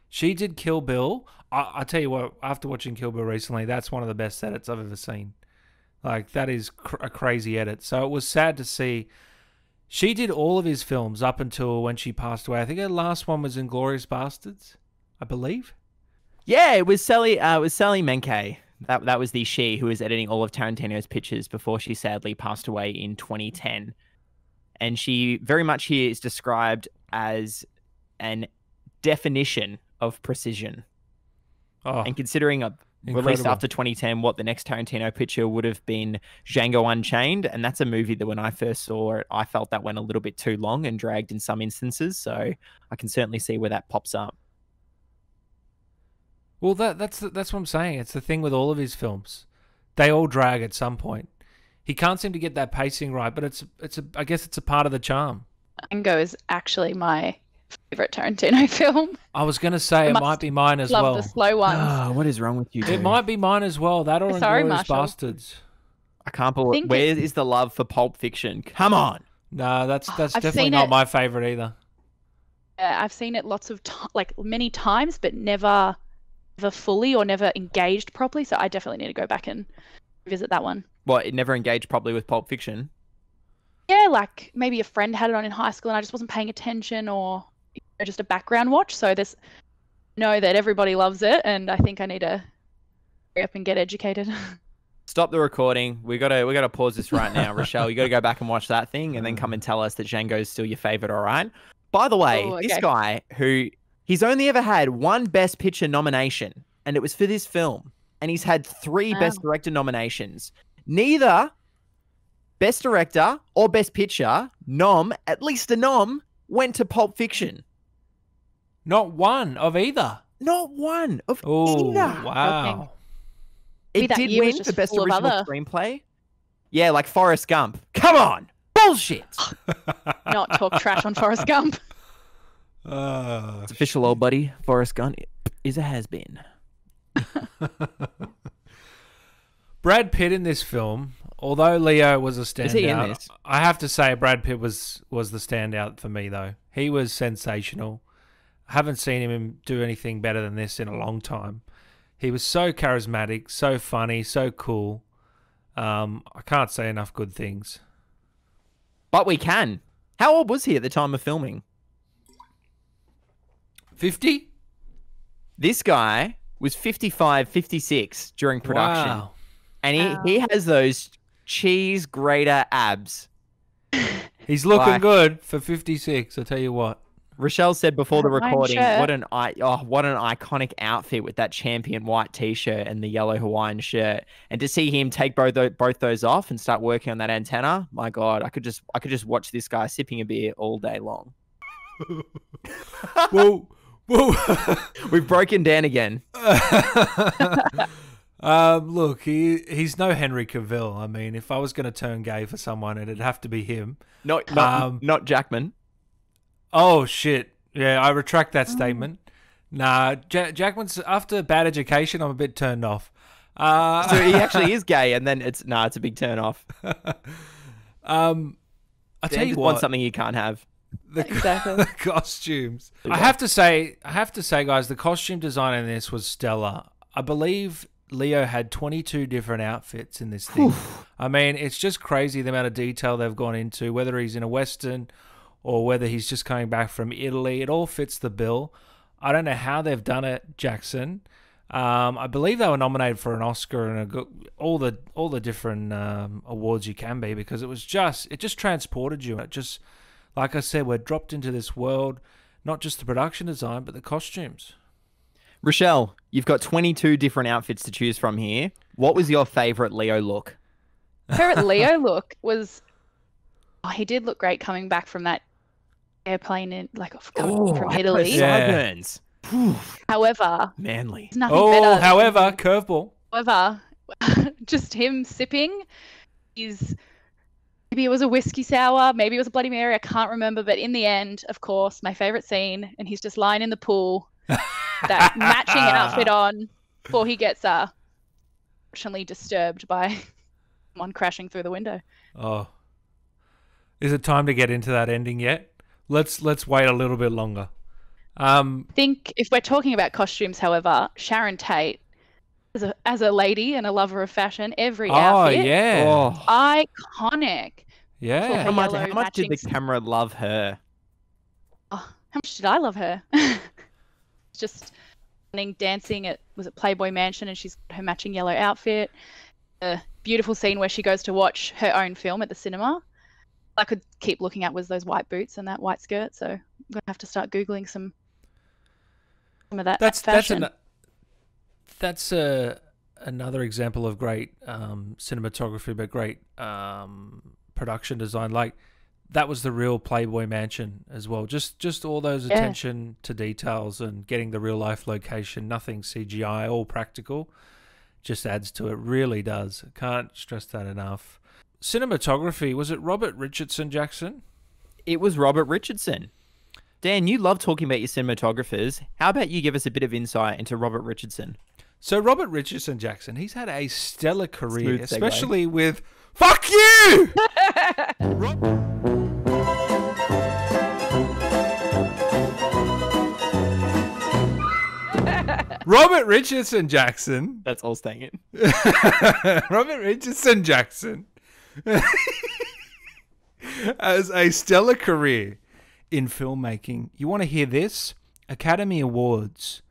She did Kill Bill. I tell you what, after watching Kill Bill recently, that's one of the best edits I've ever seen. Like, that is a crazy edit. So it was sad to see. She did all of his films up until when she passed away. I think her last one was Inglourious Bastards, I believe. Yeah, it was Sally Menke. That was the she who was editing all of Tarantino's pictures before she sadly passed away in 2010. And she very much here is described as an definition of precision. Oh, and considering released incredible. after 2010, what the next Tarantino picture would have been Django Unchained. And that's a movie that when I first saw it, I felt that went a little bit too long and dragged in some instances. So I can certainly see where that pops up. Well, that's what I'm saying. It's the thing with all of his films. They all drag at some point. He can't seem to get that pacing right, but I guess it's a part of the charm. Django is actually my favorite Tarantino film. I was going to say it might be mine as Love well. the slow ones. Oh, what is wrong with you? It might be mine as well. That or Sorry, Inglourious Marshall. Bastards. I can't believe. Where is the love for Pulp Fiction? Come on. No, that's I've definitely seen not it. my favorite either. I've seen it lots of many times, but never fully or never engaged properly. So I definitely need to go back and visit that one. What, it never engaged properly with Pulp Fiction? Yeah, like maybe a friend had it on in high school and I just wasn't paying attention, or just a background watch. So know that everybody loves it, and I think I need to hurry up and get educated. Stop the recording. We gotta pause this right now, Roschelle. You gotta go back and watch that thing, and then come and tell us that Django's still your favorite. All right. By the way, Oh, this okay. guy he's only ever had one Best Picture nomination, and it was for this film, and he's had 3 Wow. Best Director nominations. Neither Best Director or Best Picture at least a nom, went to Pulp Fiction. Not one of either. Not one of Oh, either. wow. Maybe It that did year was win just for Best full of Original other- Screenplay. Yeah, like Forrest Gump. Come on. Bullshit. Not talk trash on Forrest Gump. It's official, old buddy. Forrest Gump is a has-been. Brad Pitt in this film, although Leo was a standout, Is he in this? I have to say Brad Pitt was the standout for me, though. He was sensational. I haven't seen him do anything better than this in a long time. He was so charismatic, so funny, so cool. I can't say enough good things. But we can. How old was he at the time of filming? 50? This guy was 55, 56 during production. Wow. And he has those cheese grater abs. He's looking Like- good for 56, I tell you what. Rochelle said before the Hawaiian recording, shirt. what an iconic outfit with that champion white t-shirt and the yellow Hawaiian shirt. And to see him take both those off and start working on that antenna, my God, I could just watch this guy sipping a beer all day long. Whoa. We've broken down again. Look, he's no Henry Cavill. I mean, if I was going to turn gay for someone, it'd have to be him. Not Jackman. Oh, shit. Yeah, I retract that statement. Nah, Jackman's, after Bad Education, I'm a bit turned off. So he actually is gay, and then it's a big turn off. I tell you Want what, something you can't have. Exactly. the costumes. I have to say, guys, the costume design in this was stellar. I believe Leo had 22 different outfits in this thing. I mean, it's just crazy the amount of detail they've gone into, whether he's in a Western or whether he's just coming back from Italy. It all fits the bill. I don't know how they've done it, Jackson. I believe they were nominated for an Oscar and all the different awards you can be, because it just transported you. It just, like I said, we're dropped into this world, not just the production design, but the costumes. Rochelle, you've got 22 different outfits to choose from here. What was your favorite Leo look? Favorite Leo look was, he did look great coming back from that airplane from Italy. Yeah. Sideburns. However, Manly. there's nothing better. Oh, however, curveball. However, just him sipping maybe it was a whiskey sour, maybe it was a Bloody Mary, I can't remember. But in the end, of course, my favorite scene, and he's just lying in the pool, that matching outfit on, before he gets unfortunately disturbed by someone crashing through the window. Oh, is it time to get into that ending yet? Let's wait a little bit longer. I think if we're talking about costumes, however, Sharon Tate, as a lady and a lover of fashion, every outfit, yeah. Oh, iconic. Yeah. how much, yellow how much did the matching- camera love her? Oh, how much did I love her? It's just dancing at, was it Playboy Mansion, and she's got her matching yellow outfit. A beautiful scene where she goes to watch her own film at the cinema. I could keep looking at was those white boots and that white skirt, so I'm gonna have to start googling some of that fashion. That's another example of great cinematography, but great production design. Like that was the real Playboy Mansion as well. Just all those attention to details and getting the real life location. Nothing CGI, all practical. Just adds to it. Really does. Can't stress that enough. Cinematography, was it Robert Richardson, Jackson? It was Robert Richardson. Dan, you love talking about your cinematographers. How about you give us a bit of insight into Robert Richardson? So Robert Richardson, Jackson, he's had a stellar career, Smooth segue. especially with "Fuck you." Robert Richardson, Jackson. That's all staying in. Robert Richardson Jackson has a stellar career in filmmaking. You want to hear this? Academy Awards.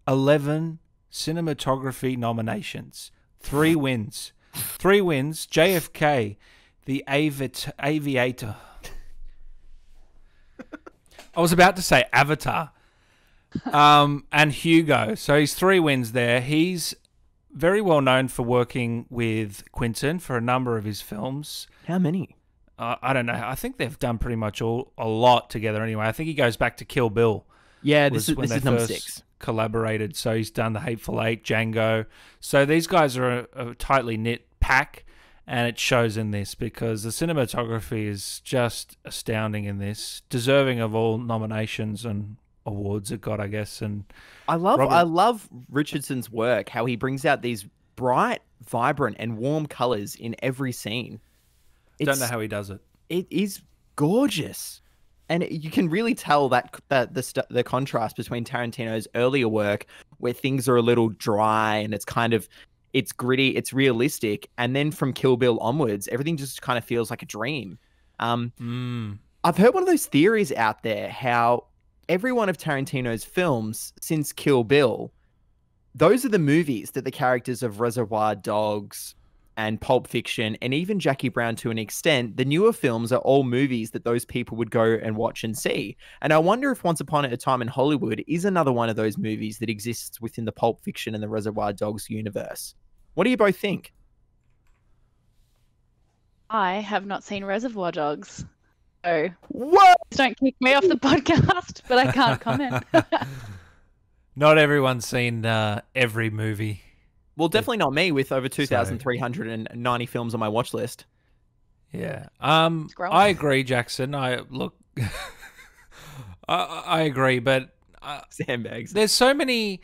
11 cinematography nominations. 3 wins. 3 wins. JFK, The Aviator. I was about to say Avatar. And Hugo. So he's 3 wins there. He's very well known for working with Quentin for a number of his films. How many? I don't know. I think they've done pretty much a lot together anyway. I think he goes back to Kill Bill. Yeah, was this when is they number first 6. collaborated. So he's done The Hateful Eight, Django. So these guys are a tightly knit pack, and it shows in this because the cinematography is just astounding in this, deserving of all nominations and awards it got, I guess. And I love Richardson's work, how he brings out these bright, vibrant, and warm colors in every scene. Don't know how he does it. It is gorgeous. And you can really tell that the contrast between Tarantino's earlier work, where things are a little dry and it's gritty, it's realistic, and then from Kill Bill onwards, everything just kind of feels like a dream. I've heard one of those theories out there how every one of Tarantino's films since Kill Bill, those are the movies that the characters of Reservoir Dogs and Pulp Fiction, and even Jackie Brown to an extent, the newer films are all movies that those people would go and watch and see. And I wonder if Once Upon a Time in Hollywood is another one of those movies that exists within the Pulp Fiction and the Reservoir Dogs universe. What do you both think? I have not seen Reservoir Dogs. So What? don't kick me off the podcast, but I can't comment. Not everyone's seen every movie. Well, definitely not me with over 2,390 films on my watch list. Yeah. Scroll. I agree, Jackson. I agree, but Sandbags. there's so many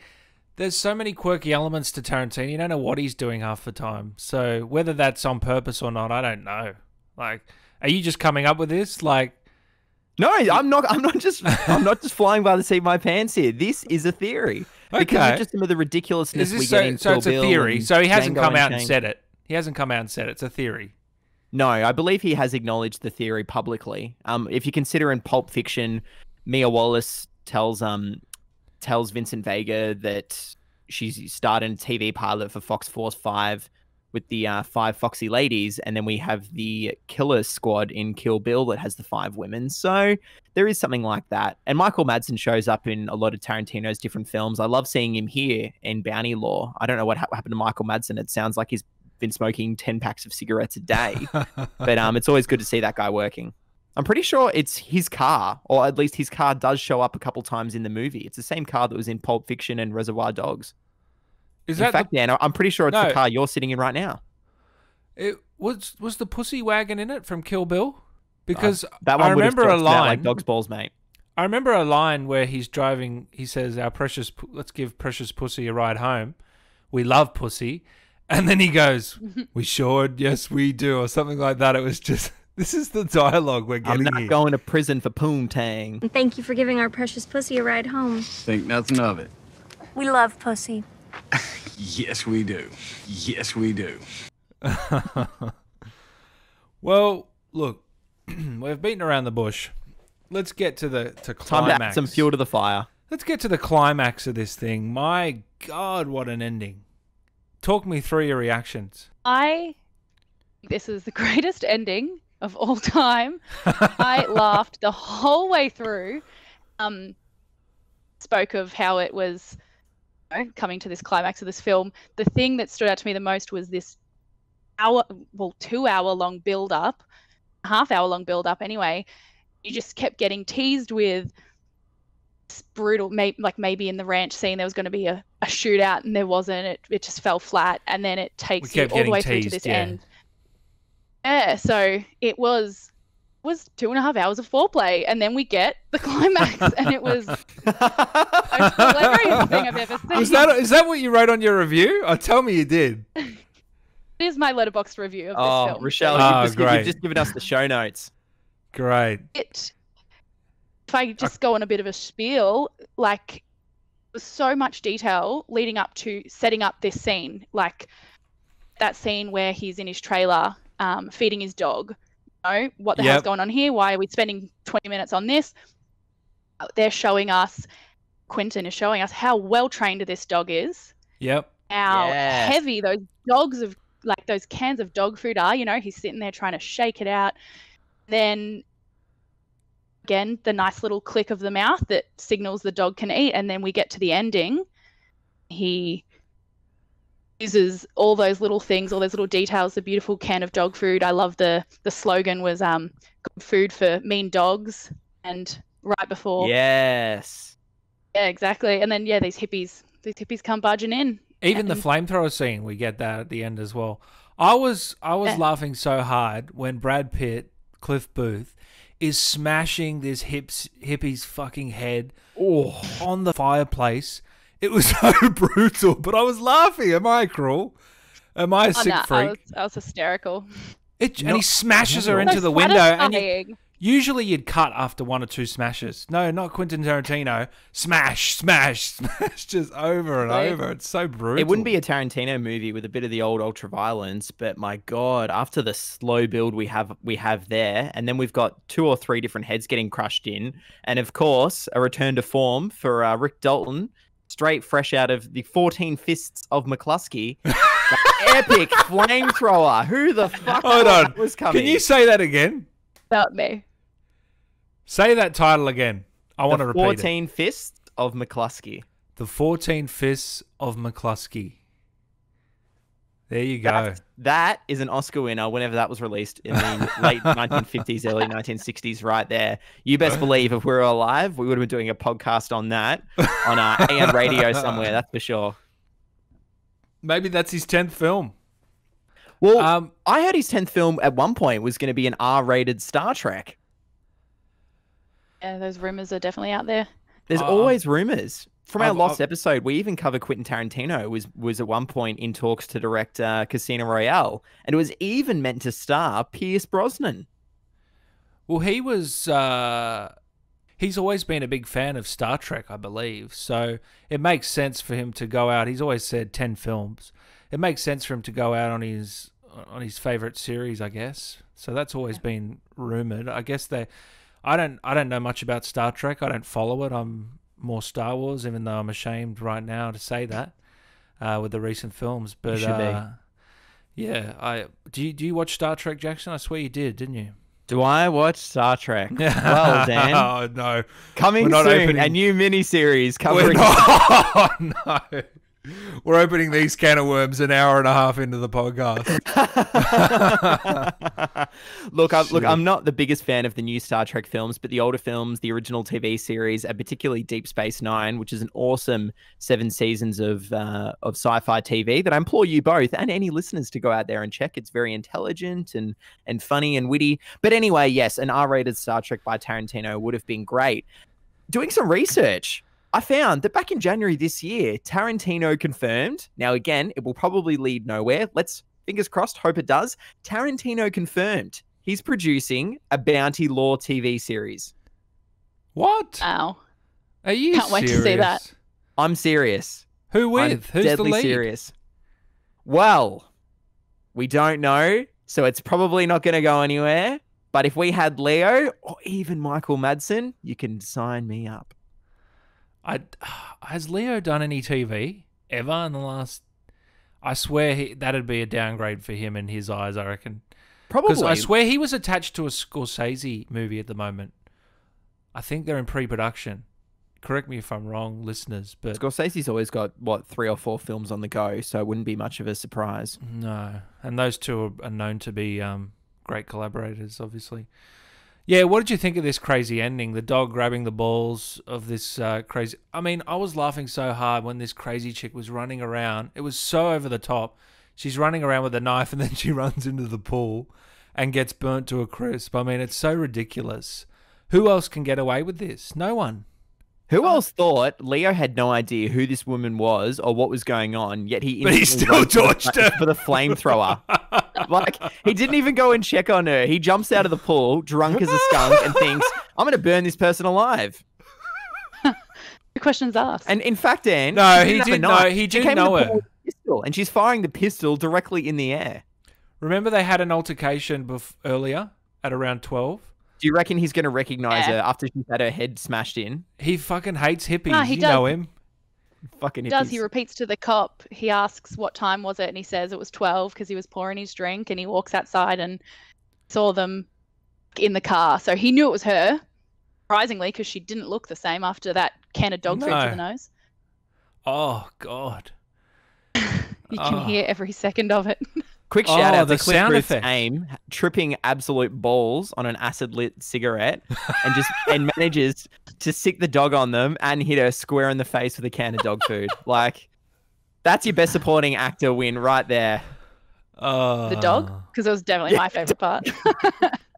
quirky elements to Tarantino. You don't know what he's doing half the time. So whether that's on purpose or not, I don't know. Like, are you just coming up with this? Like, No, I'm not just flying by the seat of my pants here. This is a theory. Because Okay. of just some of the ridiculousness we so get in Kill it's a Bill theory. and So he hasn't Django come out and Unchained. said it. He hasn't come out and said it. It's a theory. No, I believe he has acknowledged the theory publicly. If you consider in Pulp Fiction, Mia Wallace tells Vincent Vega that she's started a TV pilot for Fox Force 5 with the 5 foxy ladies, and then we have the killer squad in Kill Bill that has the 5 women. So there is something like that. And Michael Madsen shows up in a lot of Tarantino's different films. I love seeing him here in Bounty Law. I don't know what happened to Michael Madsen. It sounds like he's been smoking 10 packs of cigarettes a day. But it's always good to see that guy working. I'm pretty sure it's his car, or at least his car does show up a couple times in the movie. It's the same car that was in Pulp Fiction and Reservoir Dogs. Is In that fact, Dan, I'm pretty sure it's No. the car you're sitting in right now. it was the pussy wagon in it from Kill Bill? Because That one I would have remember a stretched out line. like dog's balls, mate. I remember a line where he's driving. He says, let's give precious pussy a ride home. We love pussy. And then he goes, we should. Yes, we do. Or something like that. It was just This is the dialogue we're I'm getting not here. going to prison for poontang. And thank you for giving our precious pussy a ride home. Think nothing of it. We love pussy. Yes, we do. Yes, we do. Well, look, we've beaten around the bush. Let's get to the Time to climax. add some fuel to the fire. Let's get to the climax of this thing. My God, what an ending. Talk me through your reactions. This is the greatest ending of all time. I laughed the whole way through. Spoke of how it was coming to this climax of this film. The thing that stood out to me the most was this 2-hour long build up, half-hour long build up anyway. You just kept getting teased with brutal, like maybe in the ranch scene there was going to be a shootout and there wasn't. It just fell flat, and then it takes you all the way through to this end. Yeah, so it was 2.5 hours of foreplay, and then we get the climax, and it was the most hilarious thing I've ever seen. Is that what you wrote on your review? Tell me you did. It is my letterboxd review of this film. Roschelle, you've great. just given us the show notes. Great. If I just go on a bit of a spiel, like, there's so much detail leading up to setting up this scene, like that scene where he's in his trailer feeding his dog. You know, what the hell's going on here? Why are we spending 20 minutes on this? They're showing us, Quentin is showing us how well trained this dog is. Yep. How heavy those those cans of dog food are. You know, he's sitting there trying to shake it out. Then again, the nice little click of the mouth that signals the dog can eat. And then we get to the ending. He uses all those little things, all those little details, the beautiful can of dog food. I love the slogan was good food for mean dogs. And right before. Yes. Yeah, exactly. And then, these hippies come barging in. Even the flamethrower scene, we get that at the end as well. I was laughing so hard when Brad Pitt, Cliff Booth, is smashing this hippie's fucking head on the fireplace. It was so brutal, but I was laughing. Am I cruel? Am I a sick freak? I was hysterical. And he smashes her into the window. And usually you'd cut after 1 or 2 smashes. No, not Quentin Tarantino. Smash, smash, smash, just over and over. It's so brutal. It wouldn't be a Tarantino movie with a bit of the old ultra-violence, but my God, after the slow build we have there, and then we've got 2 or 3 different heads getting crushed in, and of course, a return to form for Rick Dalton, straight fresh out of the 14 Fists of McCluskey. The epic flamethrower. Who the fuck was coming? Can you say that again? Not me. Say that title again. I want to repeat it. 14 Fists of McCluskey. The 14 Fists of McCluskey. There you go. That is an Oscar winner whenever that was released in the late 1950s, early 1960s, right there. You best believe if we were alive, we would have been doing a podcast on that on AM radio somewhere, that's for sure. Maybe that's his 10th film. Well, I heard his 10th film at one point was going to be an R-rated Star Trek. Yeah, those rumors are definitely out there. There's always rumors. From our lost episode, we even covered Quentin Tarantino was at one point in talks to direct Casino Royale, and it was even meant to star Pierce Brosnan. Well, he's always been a big fan of Star Trek, I believe, so it makes sense for him to go out. He's always said 10 films. It makes sense for him to go out on his favorite series, I guess. So that's always been rumored. I guess I don't know much about Star Trek. I don't follow it. I'm more Star Wars, even though I'm ashamed right now to say that with the recent films. But you should be. Yeah, do you watch Star Trek, Jackson? I swear you did, didn't you? Do I watch Star Trek? Well, Dan. Oh no, coming soon. A new miniseries covering. Oh no. We're opening these can of worms an hour and a half into the podcast. Look, I'm not the biggest fan of the new Star Trek films, but the older films, the original TV series, and particularly Deep Space Nine, which is an awesome 7 seasons of sci-fi TV that I implore you both and any listeners to go out there and check. It's very intelligent and funny and witty. But anyway, yes, an R-rated Star Trek by Tarantino would have been great. Doing some research, I found that back in January this year, Tarantino confirmed. Now, again, it will probably lead nowhere. Let's, fingers crossed, hope it does. Tarantino confirmed He's producing a Bounty Law TV series. What? Wow. Are you Can't wait to see that. I'm serious. Who with? I'm Who's the deadly lead? serious. Well, we don't know, so it's probably not going to go anywhere. But if we had Leo or even Michael Madsen, you can sign me up. Has Leo done any TV ever in the last? I swear that'd be a downgrade for him in his eyes, I reckon. Probably. Because I swear he was attached to a Scorsese movie at the moment. I think they're in pre-production. Correct me if I'm wrong, listeners. But Scorsese's always got, 3 or 4 films on the go, so it wouldn't be much of a surprise. No. And those two are known to be great collaborators, obviously. Yeah, what did you think of this crazy ending? The dog grabbing the balls of this crazy... I mean, I was laughing so hard when this crazy chick was running around. It was so over the top. She's running around with a knife and then she runs into the pool and gets burnt to a crisp. I mean, it's so ridiculous. Who else can get away with this? No one. Who else thought Leo had no idea who this woman was or what was going on, yet he But he instantly still runs torched her. for the flamethrower. Like, he didn't even go and check on her. He jumps out of the pool, drunk as a skunk, and thinks, I'm going to burn this person alive. The question's asked. And in fact, Anne, No, she he didn't have a didn't know. knife. He She didn't came in the know pool her. with a pistol, and she's firing the pistol directly in the air. Remember they had an altercation earlier at around 12? Do you reckon he's going to recognize Yeah. her after she's had her head smashed in? He fucking hates hippies. Nah, he you does. know him. Fucking He does. hippies. He repeats to the cop. He asks what time was it, and he says it was 12 because he was pouring his drink, and he walks outside and saw them in the car. So he knew it was her, surprisingly, because she didn't look the same after that can of dog food No. to the nose. Oh, God. You can hear every second of it. Quick shout out the to Cliff sound Booth's effect. aim, tripping absolute balls on an acid-lit cigarette and manages to sick the dog on them and hit her square in the face with a can of dog food. Like, that's your best supporting actor win right there. The dog, because it was definitely my favorite part.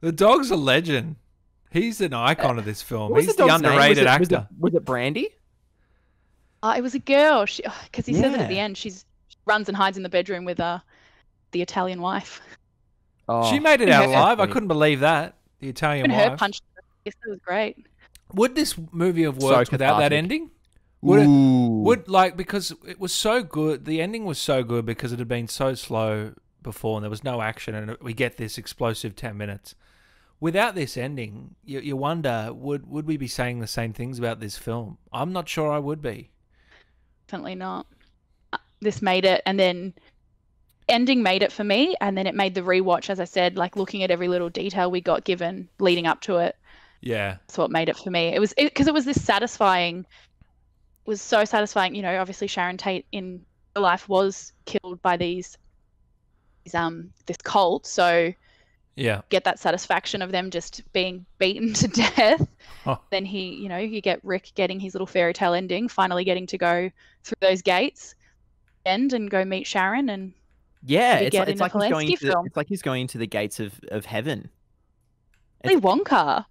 The dog's a legend. He's an icon of this film. What was He's the the dog's name? underrated Was actor. Was it Brandy? It was a girl. Because he says it at the Yeah. end. She runs and hides in the bedroom with the Italian wife. Oh, She made it out Yeah. alive. I couldn't believe that. The Italian Even her wife. punched her. Yes, that was great. Would this movie have So worked without that cathartic. ending? Ooh. Because it was so good. The ending was so good because it had been so slow before and there was no action, and we get this explosive 10 minutes. Without this ending, you wonder, would we be saying the same things about this film? I'm not sure I would be. Definitely not. This made it, and then ending made it for me, and then it made the rewatch, as I said, like looking at every little detail we got given leading up to it. Yeah. That's what made it for me. It was because it was this satisfying. It was so satisfying. You know, obviously Sharon Tate in real life was killed by this cult, so Yeah. get that satisfaction of them just being beaten to death. Oh. Then you get Rick getting his little fairy tale ending, finally getting to go through those gates, and go meet Sharon, and Yeah, Maybe it's get like, in it's a like he's going Polanski to, film. it's like he's going to the gates of heaven. Willy Wonka. I was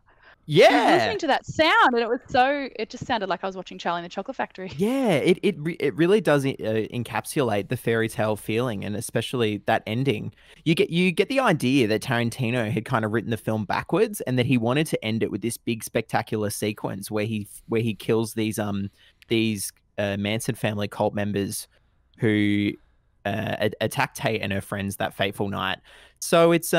Yeah. listening to that sound, and it just sounded like I was watching Charlie and the Chocolate Factory. Yeah, it really does encapsulate the fairy tale feeling, and especially that ending. You get the idea that Tarantino had kind of written the film backwards, and that he wanted to end it with this big spectacular sequence where he kills these Manson family cult members who attacked Tate and her friends that fateful night. So it's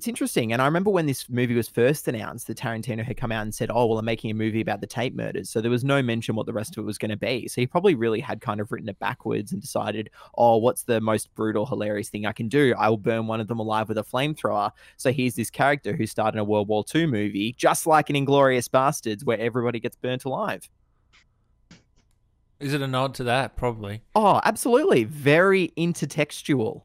interesting. And I remember when this movie was first announced, that Tarantino had come out and said, "Oh, well, I'm making a movie about the Tate murders." So there was no mention what the rest of it was going to be. So he probably really had kind of written it backwards and decided, "Oh, what's the most brutal, hilarious thing I can do? I will burn one of them alive with a flamethrower." So here's this character who starred in a World War II movie, just like in Inglourious Bastards, where everybody gets burnt alive. Is it a nod to that? Probably. Oh, absolutely. Very intertextual.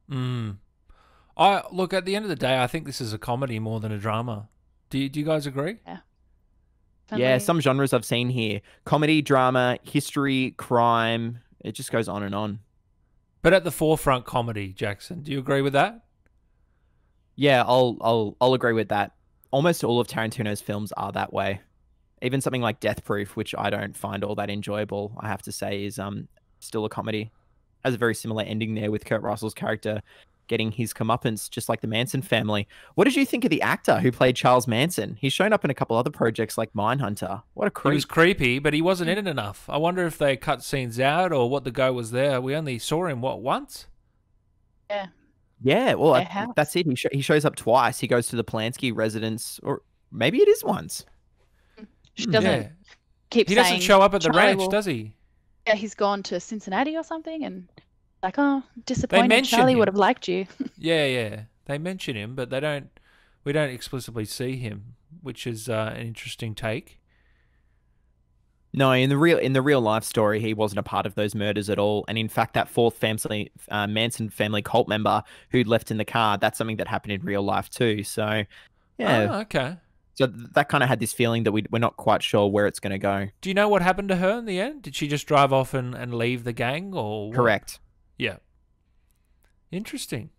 Look, at the end of the day, I think this is a comedy more than a drama. Do you guys agree? Yeah, Definitely. some genres I've seen here: comedy, drama, history, crime. It just goes on and on. But at the forefront, comedy, Jackson. Do you agree with that? Yeah, I'll agree with that. Almost all of Tarantino's films are that way. Even something like Death Proof, which I don't find all that enjoyable, I have to say, is still a comedy. Has a very similar ending there with Kurt Russell's character getting his comeuppance, just like the Manson family. What did you think of the actor who played Charles Manson? He's shown up in a couple other projects like Mindhunter. What a creep. He was creepy, but he wasn't in it enough. I wonder if they cut scenes out or what the go was there. We only saw him, once? Yeah. Yeah, well, that's it. He shows up twice. He goes to the Polanski residence, or maybe it is once. She doesn't keep He saying doesn't show up at the Charlie ranch, does he? Yeah, he's gone to Cincinnati or something, and like, oh, disappointed. Charlie would have liked you. Yeah. They mention him, but we don't explicitly see him, which is an interesting take. No, in the real life story, he wasn't a part of those murders at all. And in fact, that fourth Manson family cult member who left in the car, that's something that happened in real life too. So, yeah. Oh, okay. So that kind of had this feeling that we're not quite sure where it's going to go. Do you know what happened to her in the end? Did she just drive off and leave the gang, or what? Correct? Yeah. Interesting.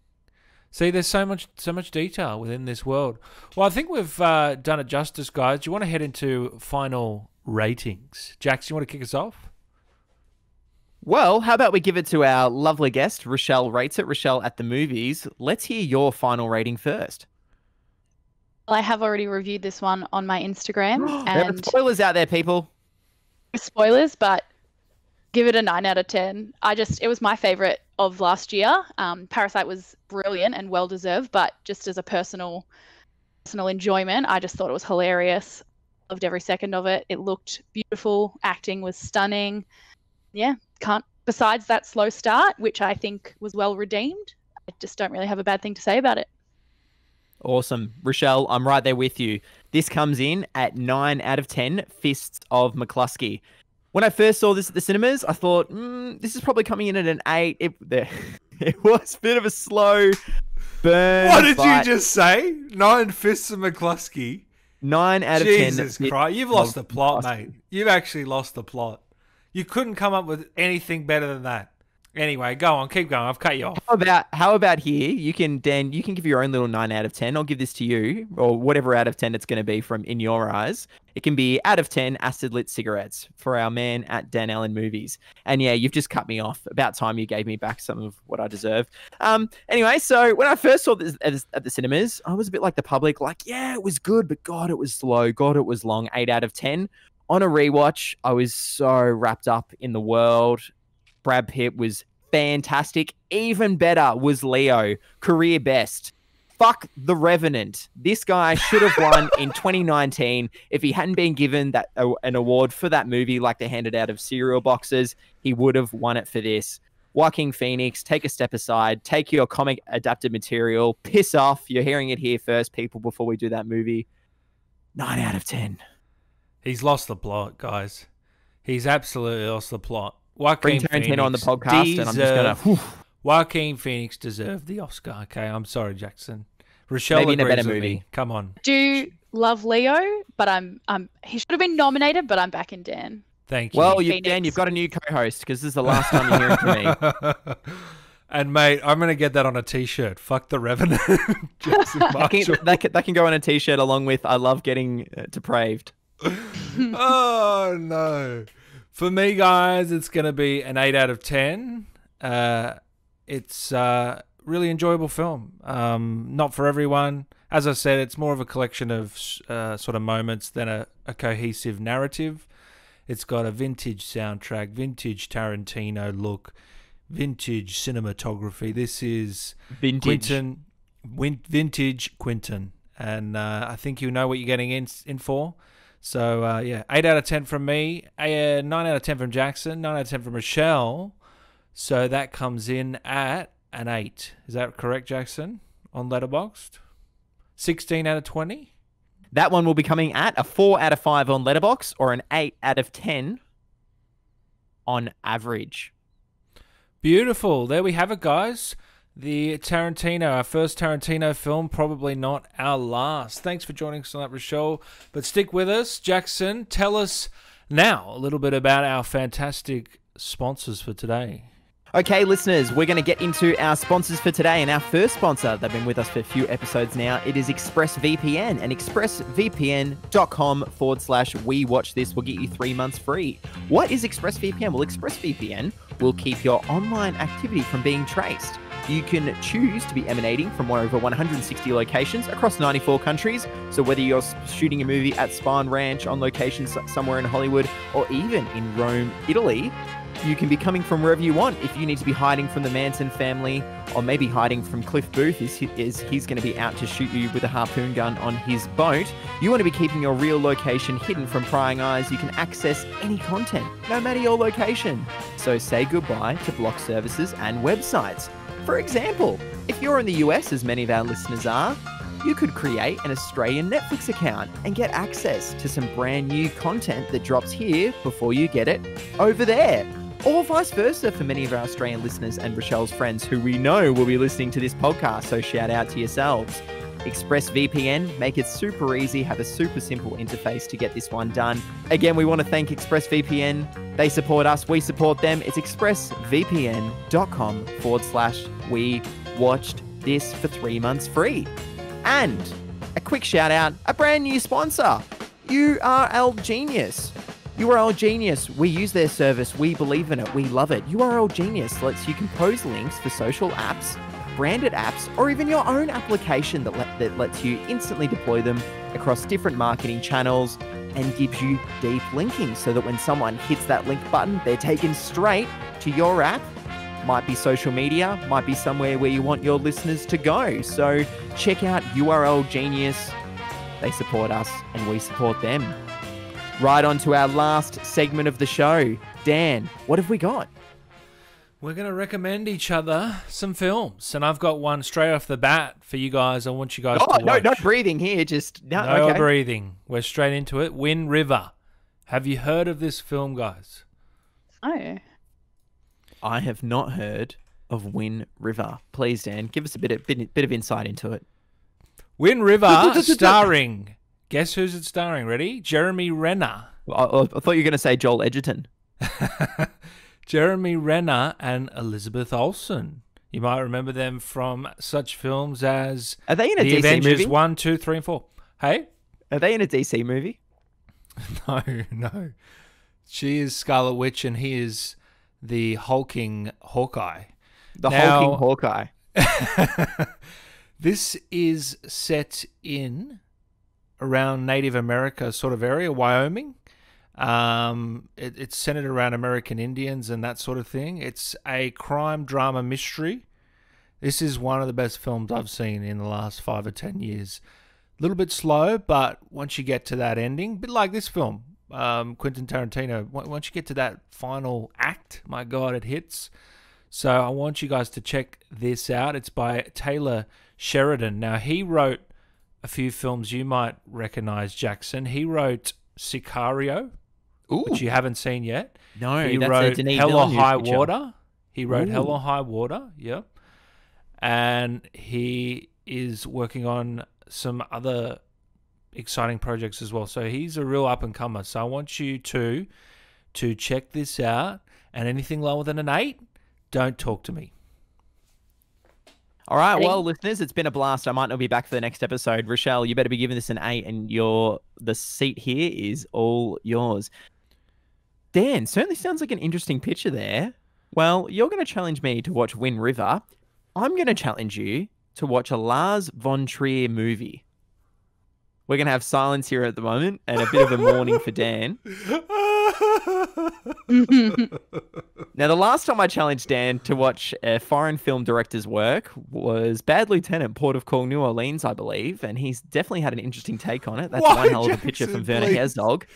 See, there's so much detail within this world. Well, I think we've done it justice, guys. Do you want to head into final ratings? Jax, you want to kick us off? Well, how about we give it to our lovely guest, Roschelle Rates It. Roschelle at the movies. Let's hear your final rating first. Well, I have already reviewed this one on my Instagram. There are spoilers out there, people. Spoilers, but give it a 9 out of 10. It was my favorite of last year. Parasite was brilliant and well deserved, but just as a personal enjoyment, I just thought it was hilarious. Loved every second of it. It looked beautiful. Acting was stunning. Yeah, besides that slow start, which I think was well redeemed, I just don't really have a bad thing to say about it. Awesome. Roschelle, I'm right there with you. This comes in at 9 out of 10 Fists of McCluskey. When I first saw this at the cinemas, I thought, this is probably coming in at an 8. It was a bit of a slow burn. What did you just say? 9 Fists of McCluskey? 9 out of 10. Jesus Christ. You've lost the plot, mate. You've actually lost the plot. You couldn't come up with anything better than that. Anyway, go on, keep going. I've cut you off. How about here? Dan, you can give your own little 9 out of 10. I'll give this to you, or whatever out of 10 it's going to be from in your eyes. It can be out of 10 acid lit cigarettes for our man at Dan Allen Movies. And yeah, you've just cut me off. About time you gave me back some of what I deserve. Anyway, so when I first saw this at the cinemas, I was a bit like the public, like, yeah, it was good, but God, it was slow. God, it was long. 8 out of 10. On a rewatch, I was so wrapped up in the world. Brad Pitt was fantastic. Even better was Leo, career best. Fuck The Revenant. This guy should have won in 2019 if he hadn't been given an award for that movie like they handed out of cereal boxes. He would have won it for this. Joaquin Phoenix, take a step aside. Take your comic adapted material. Piss off. You're hearing it here first, people, before we do that movie. 9 out of 10. He's lost the plot, guys. He's absolutely lost the plot. Bring Tarantino on the podcast, and I'm just going to... Joaquin Phoenix deserved the Oscar. Okay, I'm sorry, Jackson. Roschelle maybe in a better agrees with movie. me. Come on. Do love Leo, but he should have been nominated, but I'm back in Dan. Thank you. Well, Dan, you've got a new co-host because this is the last time you're hearing from me. And mate, I'm gonna get that on a T-shirt. Fuck The Revenant. that can go on a T-shirt along with "I love getting depraved." Oh no! For me, guys, it's gonna be an 8 out of 10. It's a really enjoyable film. Not for everyone. As I said, it's more of a collection of sort of moments than a cohesive narrative. It's got a vintage soundtrack, vintage Tarantino look, vintage cinematography. This is vintage Quentin, and I think you know what you're getting in for. So yeah, 8 out of 10 from me, 9 out of 10 from Jackson, 9 out of 10 from Roschelle. So that comes in at an 8. Is that correct, Jackson? On Letterboxd, 16 out of 20. That one will be coming at a 4 out of 5 on Letterboxd, or an 8 out of 10 on average. Beautiful. There we have it, guys. The Tarantino, our first Tarantino film, probably not our last. Thanks for joining us on that, Roschelle. But stick with us. Jackson, tell us now a little bit about our fantastic sponsors for today. Okay, listeners, we're going to get into our sponsors for today. And our first sponsor, they've been with us for a few episodes now, it is ExpressVPN. And expressvpn.com/WeWatchThis will get you 3 months free. What is ExpressVPN? Well, ExpressVPN will keep your online activity from being traced. You can choose to be emanating from over 160 locations across 94 countries. So whether you're shooting a movie at Spahn Ranch on location somewhere in Hollywood or even in Rome, Italy, you can be coming from wherever you want. If you need to be hiding from the Manson family or maybe hiding from Cliff Booth as he's going to be out to shoot you with a harpoon gun on his boat, you want to be keeping your real location hidden from prying eyes. You can access any content, no matter your location. So say goodbye to block services and websites. For example, if you're in the US, as many of our listeners are, you could create an Australian Netflix account and get access to some brand new content that drops here before you get it over there. Or vice versa for many of our Australian listeners and Rochelle's friends who we know will be listening to this podcast, so shout out to yourselves. ExpressVPN, make it super easy, have a super simple interface to get this one done. Again, we want to thank ExpressVPN. They support us, we support them. It's expressvpn.com/we watched this for 3 months free. And a quick shout out, a brand new sponsor, URL Genius. URL Genius, we use their service, we believe in it, we love it. URL Genius lets you compose links for social apps, branded apps, or even your own application that lets you instantly deploy them across different marketing channels and gives you deep linking so that when someone hits that link button, they're taken straight to your app. Might be social media, might be somewhere where you want your listeners to go. So check out URL Genius. They support us and we support them. Right on to our last segment of the show. Dan, what have we got? We're going to recommend each other some films, and I've got one straight off the bat for you guys. I want you guys to watch. No breathing here, No breathing. We're straight into it. Wind River. Have you heard of this film, guys? Oh. I have not heard of Wind River. Please, Dan, give us a bit of insight into it. Wind River starring... Guess who's it starring? Ready? Jeremy Renner. Well, I thought you were going to say Joel Edgerton. Jeremy Renner and Elizabeth Olsen. You might remember them from such films as Are they in a The DC Avengers movie? 1, 2, 3, and 4. Hey? Are they in a DC movie? No. She is Scarlet Witch and he is the hulking Hawkeye. Hulking Hawkeye. This is set in around Native America sort of area, Wyoming. It's centered around American Indians and that sort of thing. It's a crime drama mystery. This is one of the best films I've seen in the last 5 or 10 years. A little bit slow, but once you get to that ending, a bit like this film, Quentin Tarantino, once you get to that final act, my God, it hits. So I want you guys to check this out. It's by Taylor Sheridan. Now, he wrote a few films you might recognize, Jackson. He wrote Sicario, which you haven't seen yet. No, he that's wrote a Denis Hell or Villeneuve High picture. Water. He wrote Hell Ooh. or High Water, yep. And he is working on some other exciting projects as well. So he's a real up-and-comer. So I want you to check this out. And anything lower than an 8, don't talk to me. All right, well, listeners, it's been a blast. I might not be back for the next episode. Rochelle, you better be giving this an 8, and the seat here is all yours. Dan, certainly sounds like an interesting picture there. Well, you're going to challenge me to watch Wind River. I'm going to challenge you to watch a Lars von Trier movie. We're going to have silence here at the moment and a bit of a mourning for Dan. Now, the last time I challenged Dan to watch a foreign film director's work was Bad Lieutenant, Port of Call, New Orleans, I believe, and he's definitely had an interesting take on it. That's one hell of a picture from Werner Herzog.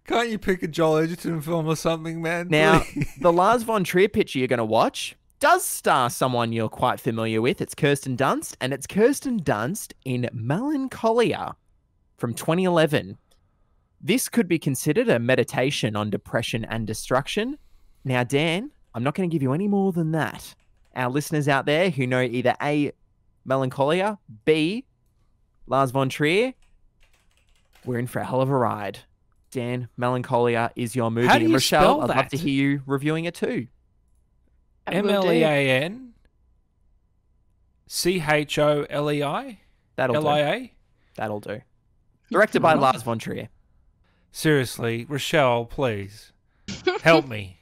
Can't you pick a Joel Edgerton film or something, man? Now, the Lars von Trier picture you're going to watch does star someone you're quite familiar with. It's Kirsten Dunst, and it's Kirsten Dunst in Melancholia from 2011. This could be considered a meditation on depression and destruction. Now, Dan, I'm not going to give you any more than that. Our listeners out there who know either A, Melancholia, B, Lars von Trier, we're in for a hell of a ride. Dan, Melancholia is your movie. How do you Rochelle, spell I'd love that? to hear you reviewing it too. Melan CHOLEI? That'll do. LIA? That'll do. Directed by Lars von Trier. Seriously, Rochelle, please help me.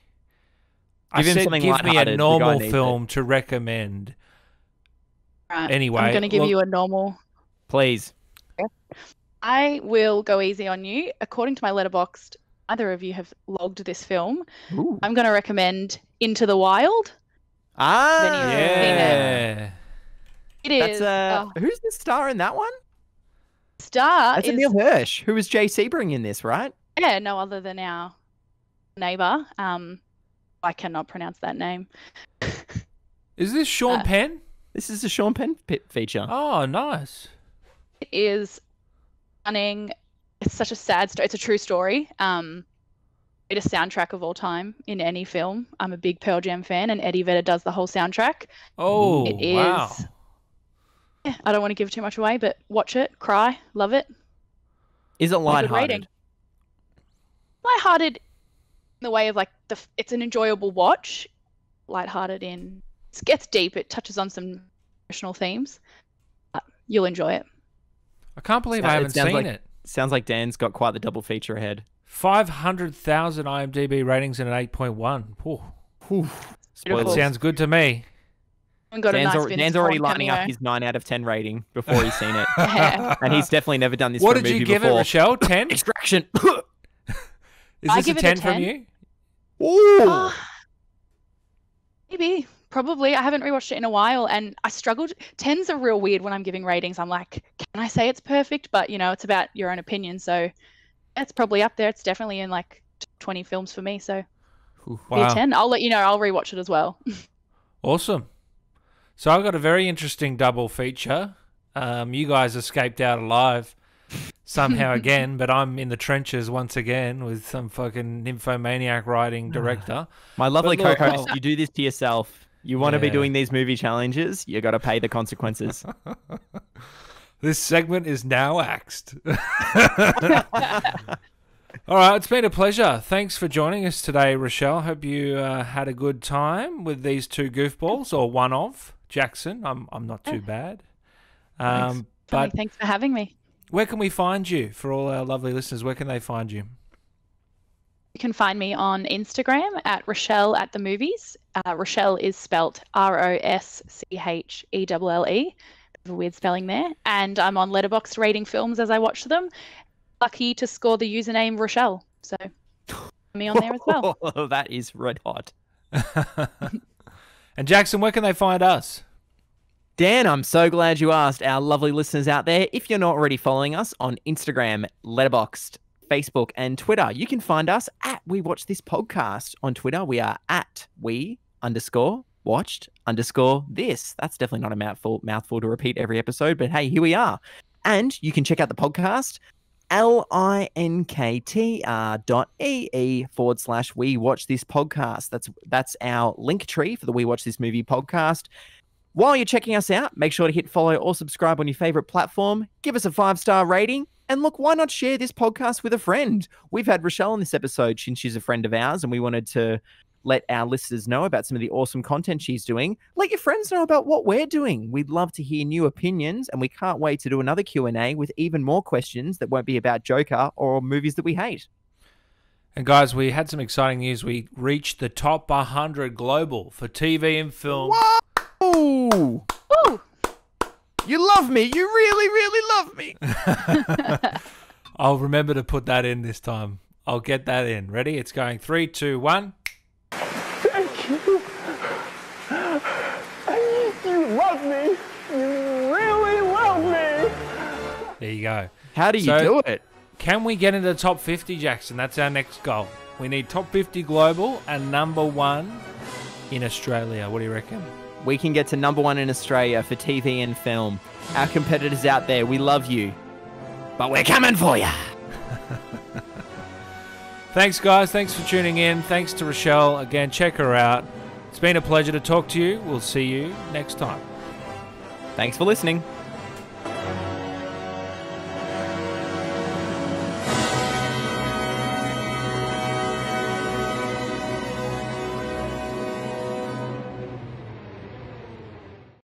I Give him said something give me lighthearted. a The guy normal needs film to recommend. Right. Anyway, I'm going to give look- you a normal. Please. I will go easy on you. According to my letterboxd, neither of you have logged this film. Ooh. I'm going to recommend Into the Wild. Ah, Then you've Yeah. It is. That's who's the star in that one? Star That's is Emil Hirsch, who was Jay Sebring in this, right? yeah, no other than our neighbor. I cannot pronounce that name. Is this Sean Penn? This is a Sean Penn feature. Oh, nice. It is stunning. It's such a sad story. It's a true story. Greatest soundtrack of all time in any film. I'm a big Pearl Jam fan, and Eddie Vedder does the whole soundtrack. Oh, It is. wow. Yeah, I don't want to give too much away, but watch it, cry, love it. Is it Good lighthearted? rating. Lighthearted in the way of like it's an enjoyable watch. Lighthearted in it gets deep. It touches on some emotional themes. You'll enjoy it. I can't believe I haven't seen it. Sounds like Dan's got quite the double feature ahead. 500,000 IMDb ratings and an 8.1. Ooh. Beautiful. It sounds good to me. And got a Dan's, nice Vince Dan's already Vaughn lining up cameo. his 9 out of 10 rating before he's seen it. Yeah. And he's definitely never done this What for a did movie you give before. it, Rochelle? 10? Extraction. Is I this a give it a 10 from 10. you? Ooh. Maybe, probably. I haven't rewatched it in a while, and I struggled. 10s are real weird when I'm giving ratings. I'm like, can I say it's perfect? But it's about your own opinion, so it's probably up there. It's definitely in like 20 films for me, so be a Wow. 10. I'll let you know. I'll rewatch it as well. Awesome. So I've got a very interesting double feature. You guys escaped out alive somehow again, but I'm in the trenches once again with some fucking nymphomaniac writing director. My lovely But look, co-host, you do this to yourself. You want to be doing these movie challenges, you got to pay the consequences. This segment is now axed. All right, it's been a pleasure. Thanks for joining us today, Rochelle. Hope you had a good time with these two goofballs, or one of Jackson. I'm not too bad. But Thanks for having me. where can we find you for all our lovely listeners? Where can they find you? You can find me on Instagram at Roschelle at the movies. Rochelle is spelt Roschelle. Bit of a weird spelling there. And I'm on Letterboxd rating films as I watch them. Lucky to score the username Rochelle. So me on there as well. That is red hot. And Jackson, where can they find us? Dan, I'm so glad you asked our lovely listeners out there. If you're not already following us on Instagram, Letterboxd, Facebook, and Twitter, you can find us at We Watch This Podcast. On Twitter, we are at we_watched_this. That's definitely not a mouthful to repeat every episode, but hey, here we are. And you can check out the podcast, linktr.ee/We Watch This Podcast. That's our link tree for the We Watch This Movie podcast. While you're checking us out, make sure to hit follow or subscribe on your favorite platform. Give us a 5-star rating. And look, why not share this podcast with a friend? We've had Rochelle on this episode since she's a friend of ours, and we wanted to let our listeners know about some of the awesome content she's doing. Let your friends know about what we're doing. We'd love to hear new opinions, and we can't wait to do another Q&A with even more questions that won't be about Joker or movies that we hate. And guys, we had some exciting news. We reached the top 100 global for TV and film. Whoa! Ooh. You love me. You really, really love me. I'll remember to put that in this time. I'll get that in. Ready? It's going 3, 2, 1. Thank you. You love me. You really love me. There you go. How do you do it? Can we get into the top 50, Jackson? That's our next goal. We need top 50 global and number 1 in Australia. What do you reckon? We can get to number 1 in Australia for TV and film. Our competitors out there, we love you. But we're coming for you. Thanks, guys. Thanks for tuning in. Thanks to Rochelle. Again, check her out. It's been a pleasure to talk to you. We'll see you next time. Thanks for listening.